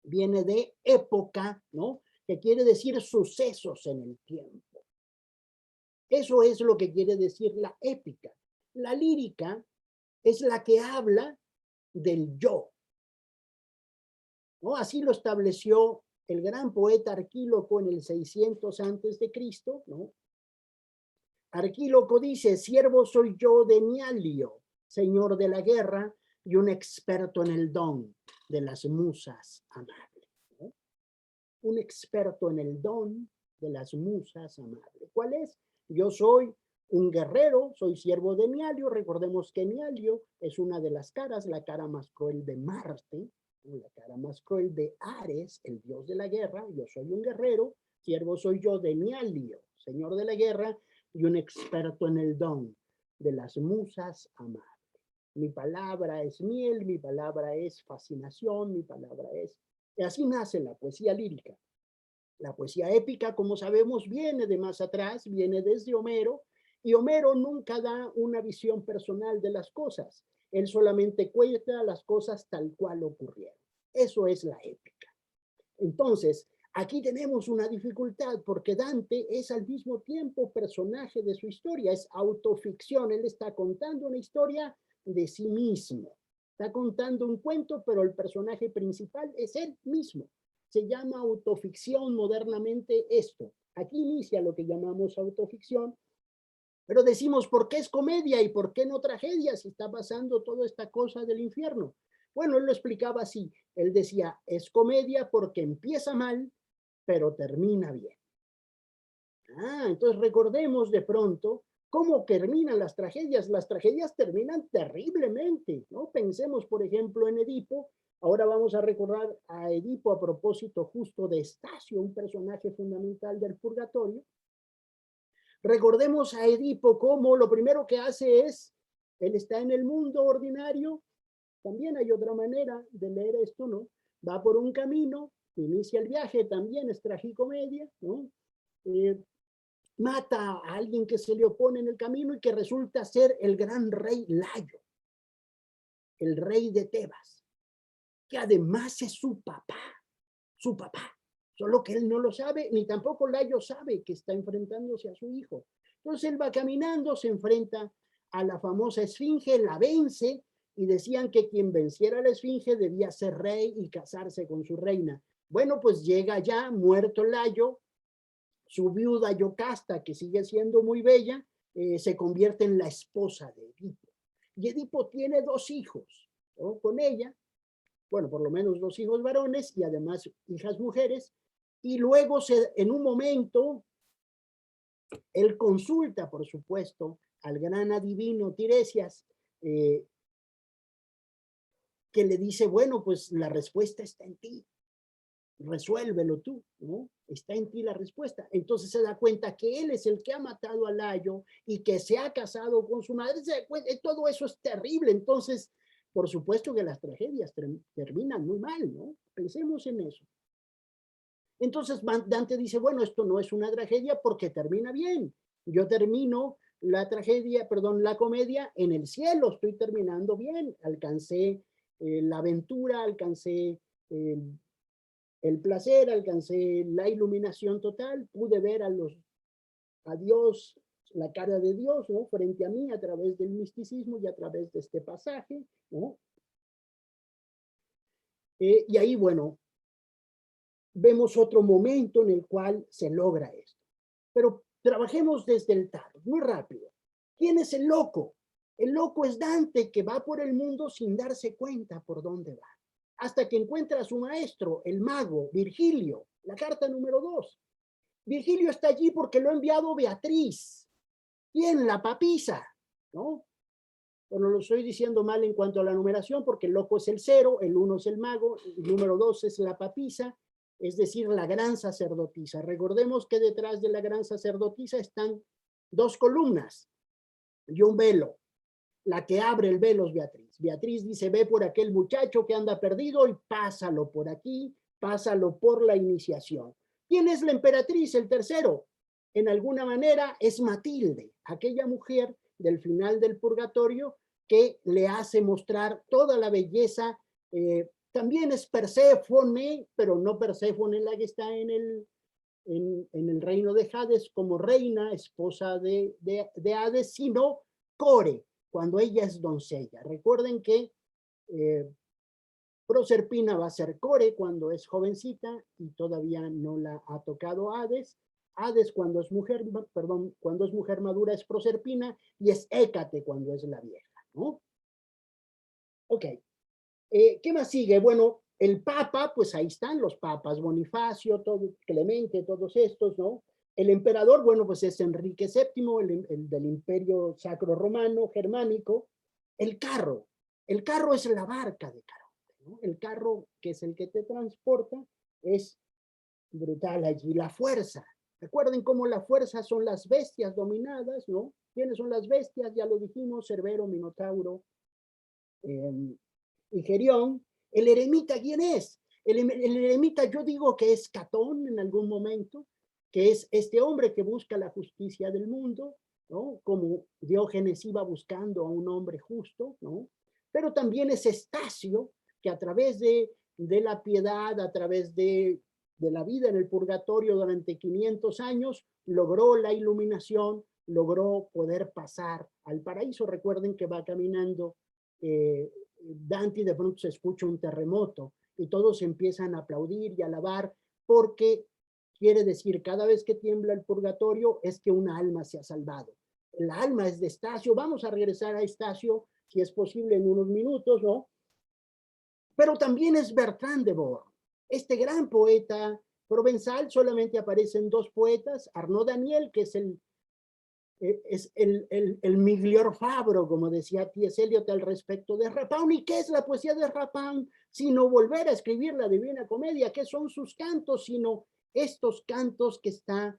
viene de época, ¿no? que quiere decir sucesos en el tiempo. Eso es lo que quiere decir la épica. La lírica es la que habla del yo, ¿no? Así lo estableció el gran poeta Arquíloco en el 600 antes de Cristo, ¿no? Arquíloco dice: siervo soy yo de Nialio, señor de la guerra y un experto en el don de las musas amables, ¿no? Un experto en el don de las musas amables. ¿Cuál es? Yo soy un guerrero, soy siervo de Nialio. Recordemos que Nialio es una de las caras, la cara más cruel de Marte, la cara más cruel de Ares, el dios de la guerra. Yo soy un guerrero, siervo soy yo de Nialio, señor de la guerra, y un experto en el don de las musas amables. Mi palabra es miel, mi palabra es fascinación, mi palabra es... Y así nace la poesía lírica. La poesía épica, como sabemos, viene de más atrás, viene desde Homero, y Homero nunca da una visión personal de las cosas. Él solamente cuenta las cosas tal cual ocurrieron. Eso es la épica. Entonces, aquí tenemos una dificultad porque Dante es al mismo tiempo personaje de su historia, es autoficción. Él está contando una historia de sí mismo. Está contando un cuento, pero el personaje principal es él mismo. Se llama autoficción modernamente esto. Aquí inicia lo que llamamos autoficción, pero decimos, ¿por qué es comedia y por qué no tragedia si está pasando toda esta cosa del infierno? Bueno, él lo explicaba así. Él decía, es comedia porque empieza mal, pero termina bien. Entonces recordemos de pronto cómo terminan las tragedias. Las tragedias terminan terriblemente, ¿no? Pensemos, por ejemplo, en Edipo. Ahora vamos a recordar a Edipo a propósito justo de Estacio, un personaje fundamental del Purgatorio. Recordemos a Edipo como lo primero que hace es, él está en el mundo ordinario. También hay otra manera de leer esto, ¿no? Va por un camino, inicia el viaje, también es tragicomedia, ¿no? Mata a alguien que se le opone en el camino y que resulta ser el gran rey Layo, el rey de Tebas, que además es su papá, solo que él no lo sabe, ni tampoco Layo sabe que está enfrentándose a su hijo. Entonces él va caminando, se enfrenta a la famosa Esfinge, la vence, y decían que quien venciera a la Esfinge debía ser rey y casarse con su reina. Bueno, pues llega ya, muerto Layo, su viuda Yocasta, que sigue siendo muy bella, se convierte en la esposa de Edipo. Y Edipo tiene 2 hijos, ¿no? Con ella, bueno, por lo menos 2 hijos varones y además hijas mujeres. Y luego, en un momento, él consulta, por supuesto, al gran adivino Tiresias, que le dice, bueno, pues la respuesta está en ti, resuélvelo tú, ¿no? Está en ti la respuesta. Entonces se da cuenta que él es el que ha matado a Layo y que se ha casado con su madre. Todo eso es terrible. Entonces, por supuesto que las tragedias terminan muy mal, ¿no? Pensemos en eso. Entonces Dante dice, bueno, esto no es una tragedia porque termina bien. Yo termino la tragedia, perdón, la comedia en el cielo, estoy terminando bien, alcancé la aventura, alcancé el placer, alcancé la iluminación total, pude ver a Dios, la cara de Dios, ¿no? Frente a mí a través del misticismo y a través de este pasaje, ¿no? Y ahí, bueno, vemos otro momento en el cual se logra esto. Pero trabajemos desde el tarot, muy rápido. ¿Quién es el loco? El loco es Dante, que va por el mundo sin darse cuenta por dónde va, hasta que encuentra a su maestro, el mago, Virgilio, la carta número 2. Virgilio está allí porque lo ha enviado Beatriz. ¿Quién? La papisa, ¿no? Bueno, lo estoy diciendo mal en cuanto a la numeración, porque el loco es el 0, el 1 es el mago, el número 2 es la papisa, es decir, la gran sacerdotisa. Recordemos que detrás de la gran sacerdotisa están 2 columnas y un velo. La que abre el velo es Beatriz. Beatriz dice, ve por aquel muchacho que anda perdido y pásalo por aquí, pásalo por la iniciación. ¿Quién es la emperatriz? El tercero. En alguna manera es Matilde, aquella mujer del final del purgatorio que le hace mostrar toda la belleza. También es Perséfone, pero no Perséfone la que está en el en el reino de Hades como reina, esposa de Hades, sino Core, cuando ella es doncella. Recuerden que Proserpina va a ser Core cuando es jovencita y todavía no la ha tocado Hades. Hades cuando es mujer, perdón, cuando es mujer madura es Proserpina y es Hécate cuando es la vieja, ¿no? Ok. ¿Qué más sigue? Bueno, el Papa, pues ahí están los papas, Bonifacio, todo, Clemente, todos estos, ¿no? El emperador, bueno, pues es Enrique VII, el del Imperio Sacro Romano, Germánico. El carro es la barca de Caronte, ¿no? El carro, que es el que te transporta, es brutal allí. La fuerza, recuerden cómo la fuerza son las bestias dominadas, ¿no? ¿Quiénes son las bestias? Ya lo dijimos, Cerbero, Minotauro, y Gerión. El eremita, ¿quién es? El eremita, yo digo que es Catón en algún momento, que es este hombre que busca la justicia del mundo, ¿no? Como Diógenes iba buscando a un hombre justo, ¿no? Pero también es Estacio, que a través de la piedad, a través de la vida en el purgatorio durante 500 años, logró la iluminación, logró poder pasar al paraíso. Recuerden que va caminando Dante y de pronto se escucha un terremoto y todos empiezan a aplaudir y a alabar porque quiere decir cada vez que tiembla el purgatorio es que una alma se ha salvado. El alma es de Estacio, vamos a regresar a Estacio si es posible en unos minutos, ¿no? Pero también es Bertrand de Born, este gran poeta provenzal. Solamente aparecen dos poetas, Arnaud Daniel, que es el miglior fabro, como decía T.S. Eliot al respecto de Rapin. ¿Y qué es la poesía de Rapin? Sino volver a escribir la Divina Comedia. ¿Qué son sus cantos? Sino estos cantos que está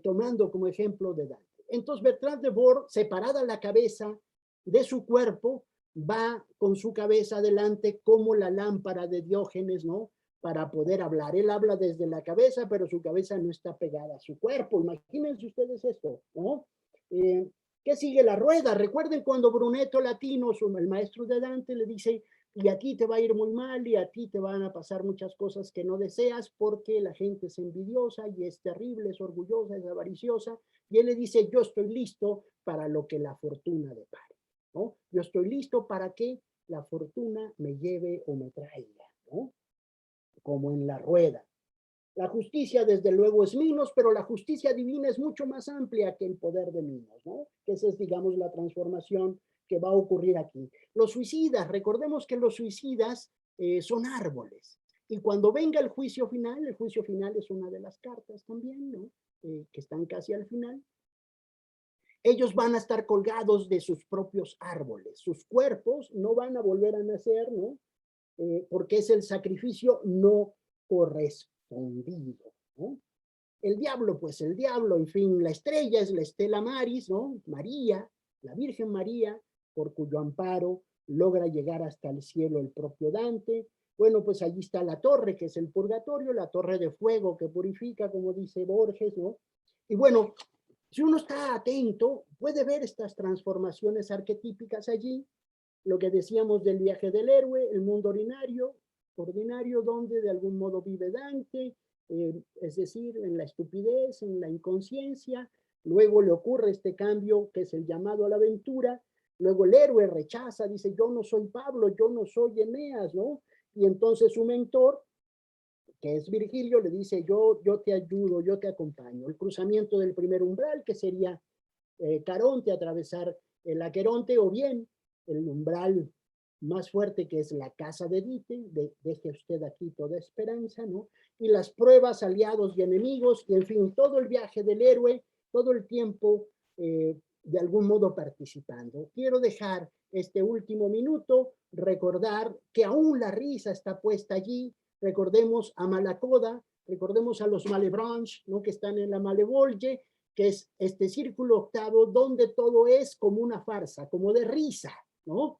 tomando como ejemplo de Dante. Entonces Bertrand de Born, separada la cabeza de su cuerpo, va con su cabeza adelante como la lámpara de Diógenes, ¿no? Para poder hablar. Él habla desde la cabeza, pero su cabeza no está pegada a su cuerpo. Imagínense ustedes esto, ¿no? ¿Qué sigue? La rueda. Recuerden cuando Brunetto Latino, el maestro de Dante, le dice, y a ti te va a ir muy mal y a ti te van a pasar muchas cosas que no deseas porque la gente es envidiosa y es terrible, es orgullosa, es avariciosa. Y él le dice, yo estoy listo para lo que la fortuna depare, ¿no? Yo estoy listo para que la fortuna me lleve o me traiga, ¿no? Como en la rueda. La justicia, desde luego, es Minos, pero la justicia divina es mucho más amplia que el poder de Minos, ¿no? Esa es, digamos, la transformación que va a ocurrir aquí. Los suicidas, recordemos que los suicidas son árboles. Y cuando venga el juicio final es una de las cartas también, ¿no? Que están casi al final. Ellos van a estar colgados de sus propios árboles. Sus cuerpos no van a volver a nacer, ¿no? Porque es el sacrificio no correspondido, ¿no? El diablo, pues el diablo, en fin, la estrella es la Stella Maris, ¿no? María, la Virgen María, por cuyo amparo logra llegar hasta el cielo el propio Dante. Bueno, pues allí está la torre, que es el purgatorio, la torre de fuego que purifica, como dice Borges, ¿no? Y bueno, si uno está atento, puede ver estas transformaciones arquetípicas allí, lo que decíamos del viaje del héroe, el mundo ordinario donde de algún modo vive Dante, es decir, en la estupidez, en la inconsciencia. Luego le ocurre este cambio que es el llamado a la aventura. Luego el héroe rechaza, dice, yo no soy Pablo, yo no soy Eneas, ¿no? Y entonces su mentor, que es Virgilio, le dice, yo te ayudo, yo te acompaño. El cruzamiento del primer umbral, que sería Caronte, atravesar el Aqueronte, o bien el umbral más fuerte, que es la casa de Dite, deje usted aquí toda esperanza, ¿no? Y las pruebas, aliados y enemigos, y en fin, todo el viaje del héroe, todo el tiempo de algún modo participando. Quiero dejar este último minuto, recordar que aún la risa está puesta allí. Recordemos a Malacoda, recordemos a los Malebranche, ¿no? Que están en la Malevolge, que es este círculo octavo donde todo es como una farsa, como de risa, ¿no?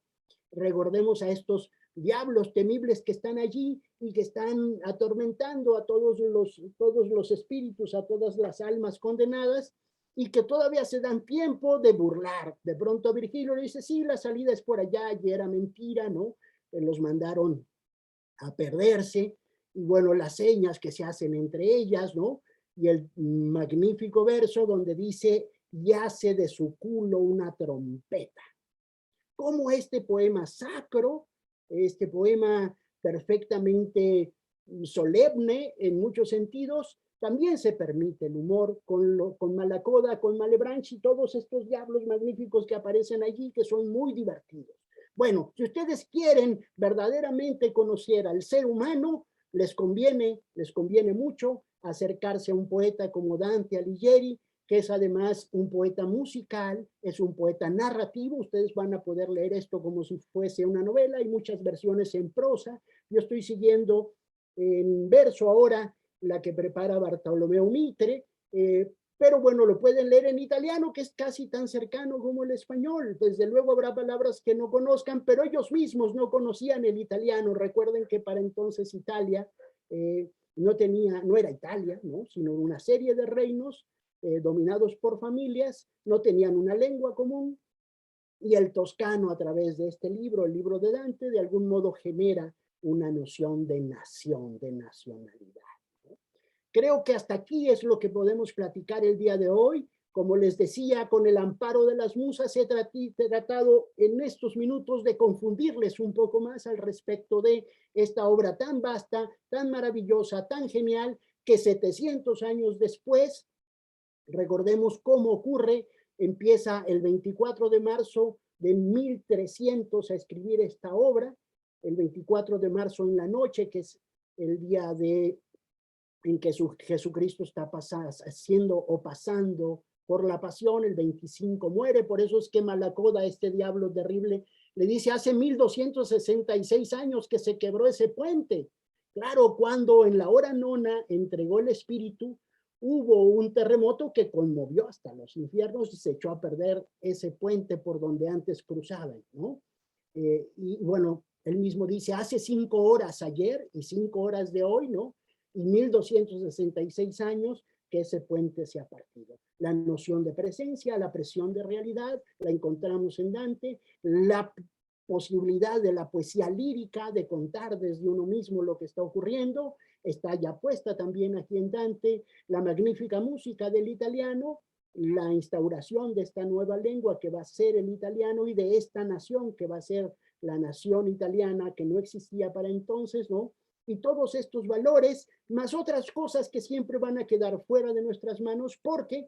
Recordemos a estos diablos temibles que están allí y que están atormentando a todos los espíritus, a todas las almas condenadas, y que todavía se dan tiempo de burlar. De pronto Virgilio le dice, sí, la salida es por allá, y era mentira, ¿no? Los mandaron a perderse, y bueno, las señas que se hacen entre ellas, ¿no? y el magnífico verso donde dice, yace de su culo una trompeta. Como este poema sacro, este poema perfectamente solemne en muchos sentidos, también se permite el humor con Malacoda, con Malebranche y todos estos diablos magníficos que aparecen allí, que son muy divertidos. Bueno, si ustedes quieren verdaderamente conocer al ser humano, les conviene mucho acercarse a un poeta como Dante Alighieri, que es además un poeta musical, es un poeta narrativo. Ustedes van a poder leer esto como si fuese una novela. Hay muchas versiones en prosa. Yo estoy siguiendo en verso ahora la que prepara Bartolomeo Mitre, pero bueno, lo pueden leer en italiano, que es casi tan cercano como el español. Desde luego habrá palabras que no conozcan, pero ellos mismos no conocían el italiano. Recuerden que para entonces Italia no era Italia, ¿no? Sino una serie de reinos dominados por familias, no tenían una lengua común, y el toscano a través de este libro, el libro de Dante, de algún modo genera una noción de nación, de nacionalidad. Creo que hasta aquí es lo que podemos platicar el día de hoy. Como les decía, con el amparo de las musas he tratado en estos minutos de confundirles un poco más al respecto de esta obra tan vasta, tan maravillosa, tan genial, que 700 años después, recordemos cómo ocurre, empieza el 24 de marzo de 1300 a escribir esta obra, el 24 de marzo en la noche, que es el día en que Jesucristo está pasando por la pasión, el 25 muere. Por eso es que Malacoda, este diablo terrible, le dice, hace 1266 años que se quebró ese puente. Claro, cuando en la hora nona entregó el espíritu, hubo un terremoto que conmovió hasta los infiernos y se echó a perder ese puente por donde antes cruzaban, ¿no? Y bueno, él mismo dice, hace 5 horas ayer y 5 horas de hoy, ¿no? Y 1266 años que ese puente se ha partido. La noción de presencia, la presión de realidad, la encontramos en Dante, la posibilidad de la poesía lírica, de contar desde uno mismo lo que está ocurriendo, está ya puesta también aquí en Dante, la magnífica música del italiano, la instauración de esta nueva lengua que va a ser el italiano y de esta nación que va a ser la nación italiana que no existía para entonces, ¿no? Y todos estos valores, más otras cosas que siempre van a quedar fuera de nuestras manos porque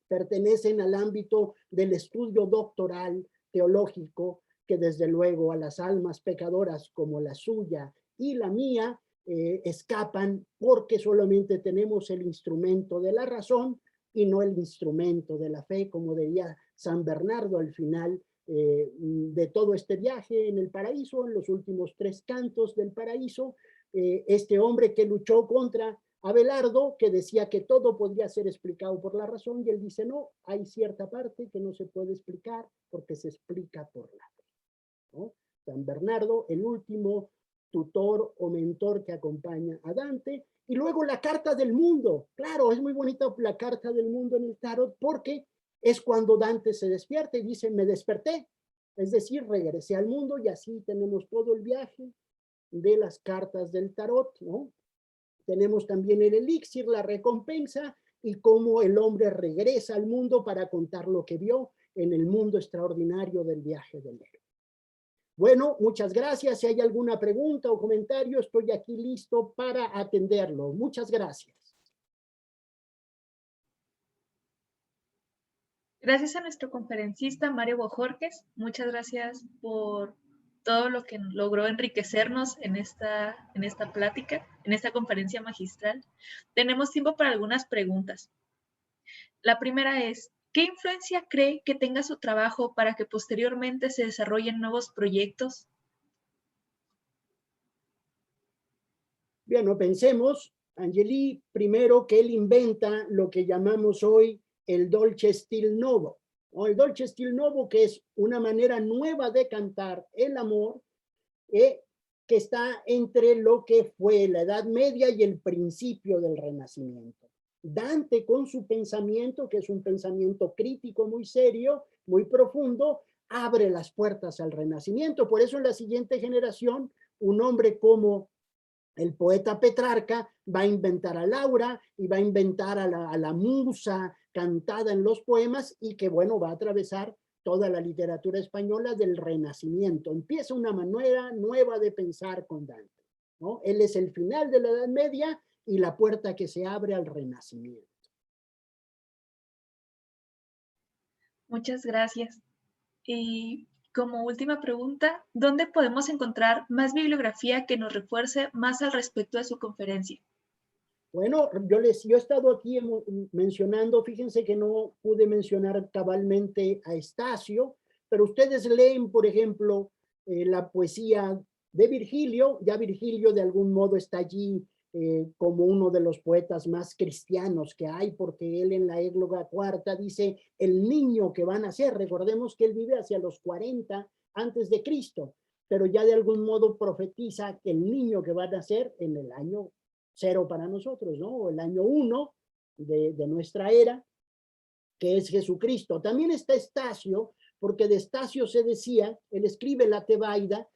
pertenecen al ámbito del estudio doctoral teológico, que desde luego a las almas pecadoras como la suya y la mía escapan porque solamente tenemos el instrumento de la razón y no el instrumento de la fe, como diría San Bernardo al final de todo este viaje en el paraíso, en los últimos 3 cantos del paraíso, este hombre que luchó contra Abelardo, que decía que todo podría ser explicado por la razón, y él dice, no, hay cierta parte que no se puede explicar porque se explica por la fe, ¿no? San Bernardo, el último tutor o mentor que acompaña a Dante. Y luego la carta del mundo. Claro, es muy bonita la carta del mundo en el tarot porque es cuando Dante se despierta y dice, me desperté. Es decir, regresé al mundo y así tenemos todo el viaje de las cartas del tarot, ¿no? Tenemos también el elixir, la recompensa y cómo el hombre regresa al mundo para contar lo que vio en el mundo extraordinario del viaje del héroe. Bueno, muchas gracias. Si hay alguna pregunta o comentario, estoy aquí listo para atenderlo. Muchas gracias. Gracias a nuestro conferencista Mario Bojorges. Muchas gracias por todo lo que logró enriquecernos en esta plática, en esta conferencia magistral. Tenemos tiempo para algunas preguntas. La primera es, ¿qué influencia cree que tenga su trabajo para que posteriormente se desarrollen nuevos proyectos? Bien, no pensemos, Angeli, primero que él inventa lo que llamamos hoy el dolce stil novo, ¿no? El dolce stil novo, que es una manera nueva de cantar el amor, que está entre lo que fue la Edad Media y el principio del Renacimiento. Dante, con su pensamiento, que es un pensamiento crítico muy serio, muy profundo, abre las puertas al Renacimiento. Por eso en la siguiente generación, un hombre como el poeta Petrarca va a inventar a Laura y va a inventar a la musa cantada en los poemas y que, bueno, va a atravesar toda la literatura española del Renacimiento. Empieza una manera nueva de pensar con Dante, ¿no? Él es el final de la Edad Media y la puerta que se abre al Renacimiento. Muchas gracias. Y como última pregunta, ¿dónde podemos encontrar más bibliografía que nos refuerce más al respecto de su conferencia? Bueno, yo he estado aquí mencionando, fíjense que no pude mencionar cabalmente a Estacio, pero ustedes leen, por ejemplo, la poesía de Virgilio. Ya Virgilio de algún modo está allí como uno de los poetas más cristianos que hay, porque él en la Égloga Cuarta dice el niño que va a nacer. Recordemos que él vive hacia los 40 antes de Cristo, pero ya de algún modo profetiza que el niño que va a nacer en el año 0 para nosotros, ¿no? O el año 1 de nuestra era, que es Jesucristo. También está Estacio, porque de Estacio se decía, él escribe la Tebaida,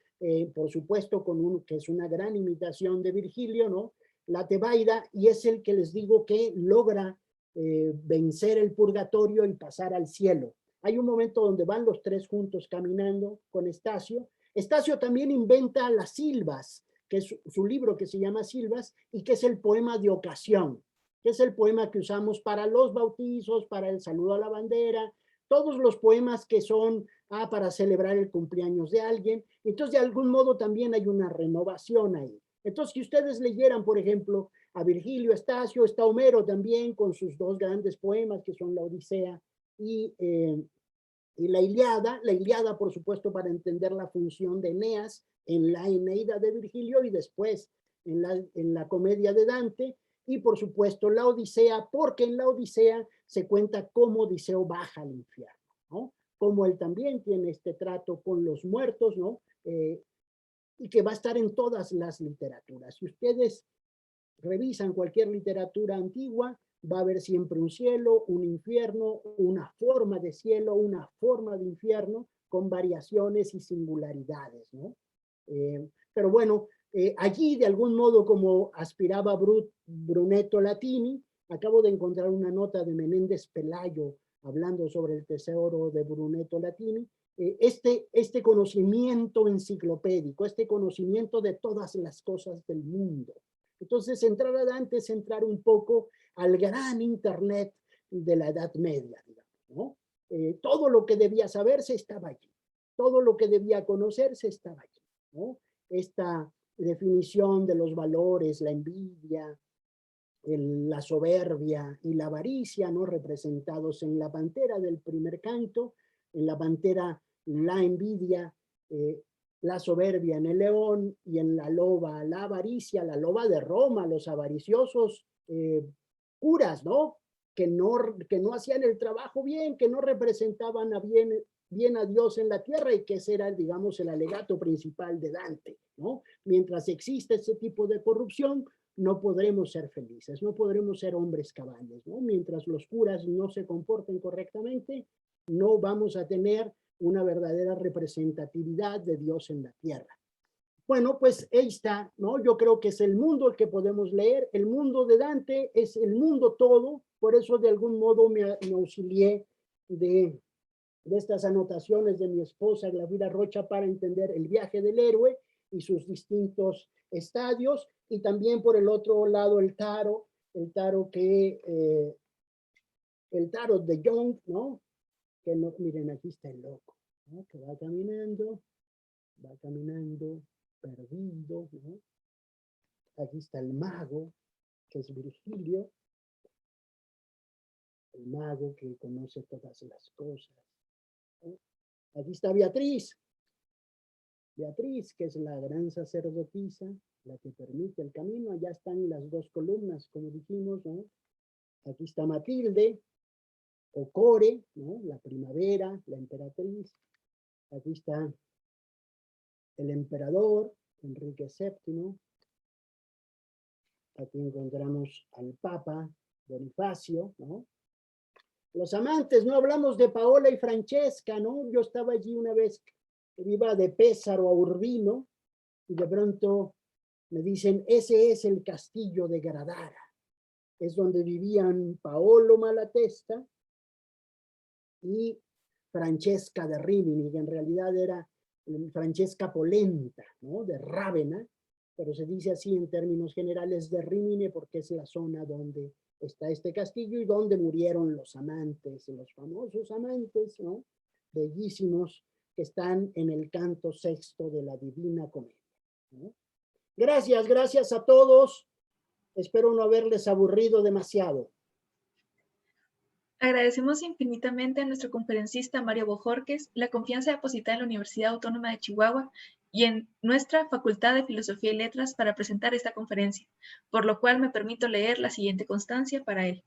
por supuesto, que es una gran imitación de Virgilio, ¿no? La Tebaida, y es el que les digo que logra vencer el purgatorio y pasar al cielo. Hay un momento donde van los tres juntos caminando con Estacio. Estacio también inventa las silvas, que es su libro que se llama Silvas, y que es el poema de ocasión, que es el poema que usamos para los bautizos, para el saludo a la bandera, todos los poemas que son para celebrar el cumpleaños de alguien. Entonces, de algún modo también hay una renovación ahí. Entonces, si ustedes leyeran, por ejemplo, a Virgilio, Estacio, está Homero también con sus dos grandes poemas, que son la Odisea y la Iliada, por supuesto, para entender la función de Eneas en la Eneida de Virgilio y después en la comedia de Dante, y por supuesto la Odisea, porque en la Odisea se cuenta cómo Odiseo baja al infierno, ¿no? Como él también tiene este trato con los muertos, ¿no? Y que va a estar en todas las literaturas. Si ustedes revisan cualquier literatura antigua, va a haber siempre un cielo, un infierno, una forma de cielo, una forma de infierno, con variaciones y singularidades, ¿no? Pero bueno, allí de algún modo, como aspiraba Brunetto Latini, acabo de encontrar una nota de Menéndez Pelayo hablando sobre el tesoro de Brunetto Latini, este conocimiento enciclopédico, este conocimiento de todas las cosas del mundo. Entonces, entrar a Dante es entrar un poco al gran Internet de la Edad Media, digamos, ¿no? Todo lo que debía saberse estaba allí, todo lo que debía conocerse estaba allí, ¿no? Esta definición de los valores, la envidia, la soberbia y la avaricia, ¿no? Representados en la pantera del primer canto, en la pantera la envidia, la soberbia en el león, y en la loba la avaricia, la loba de Roma, los avariciosos curas, ¿no? Que no hacían el trabajo bien, que no representaban bien a Dios en la tierra, y que ese era, digamos, el alegato principal de Dante, ¿no? Mientras existe ese tipo de corrupción, no podremos ser felices, no podremos ser hombres cabales, ¿no? Mientras los curas no se comporten correctamente, no vamos a tener una verdadera representatividad de Dios en la tierra. Bueno, pues ahí está, ¿no? Yo creo que es el mundo el que podemos leer. El mundo de Dante es el mundo todo, por eso de algún modo me auxilié de estas anotaciones de mi esposa Glavira Rocha para entender el viaje del héroe y sus distintos estadios, y también por el otro lado el tarot de Jung, ¿no? Que no, miren, aquí está el loco, ¿no? Que va caminando perdido, ¿no? Aquí está el mago, que es Virgilio, el mago que conoce todas las cosas, ¿no? Aquí está Beatriz, que es la gran sacerdotisa, la que permite el camino. Allá están las dos columnas, como dijimos, ¿no? Aquí está Matilde, o Core, ¿no? La primavera, la emperatriz. Aquí está el emperador, Enrique VII. Aquí encontramos al Papa, Bonifacio, ¿no? Los amantes, no hablamos de Paola y Francesca, ¿no? Yo estaba allí una vez, iba de Pésaro a Urbino, y de pronto Me dicen, ese es el castillo de Gradara. Es donde vivían Paolo Malatesta y Francesca de Rimini, que en realidad era Francesca Polenta, ¿no? De Rávena, pero se dice así en términos generales de Rimini porque es la zona donde está este castillo y donde murieron los amantes, los famosos amantes, ¿no? Bellísimos, que están en el canto sexto de la Divina Comedia, ¿no? Gracias, gracias a todos. Espero no haberles aburrido demasiado. Agradecemos infinitamente a nuestro conferencista Mario Bojorquez la confianza depositada en la Universidad Autónoma de Chihuahua y en nuestra Facultad de Filosofía y Letras para presentar esta conferencia, por lo cual me permito leer la siguiente constancia para él.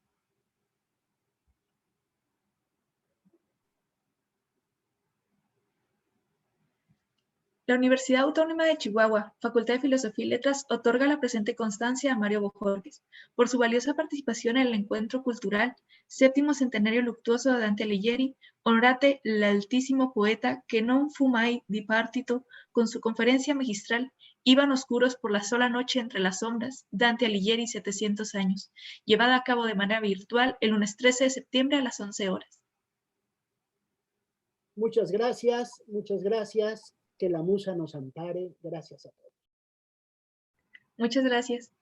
La Universidad Autónoma de Chihuahua, Facultad de Filosofía y Letras, otorga la presente constancia a Mario Bojorquez por su valiosa participación en el encuentro cultural séptimo centenario luctuoso de Dante Alighieri, honorate l'altissimo poeta que non fu mai dipartito con su conferencia magistral Iban oscuros por la sola noche entre las sombras, Dante Alighieri 700 años, llevada a cabo de manera virtual el lunes 13 de septiembre a las 11 horas. Muchas gracias, muchas gracias. Que la musa nos ampare. Gracias a todos. Muchas gracias.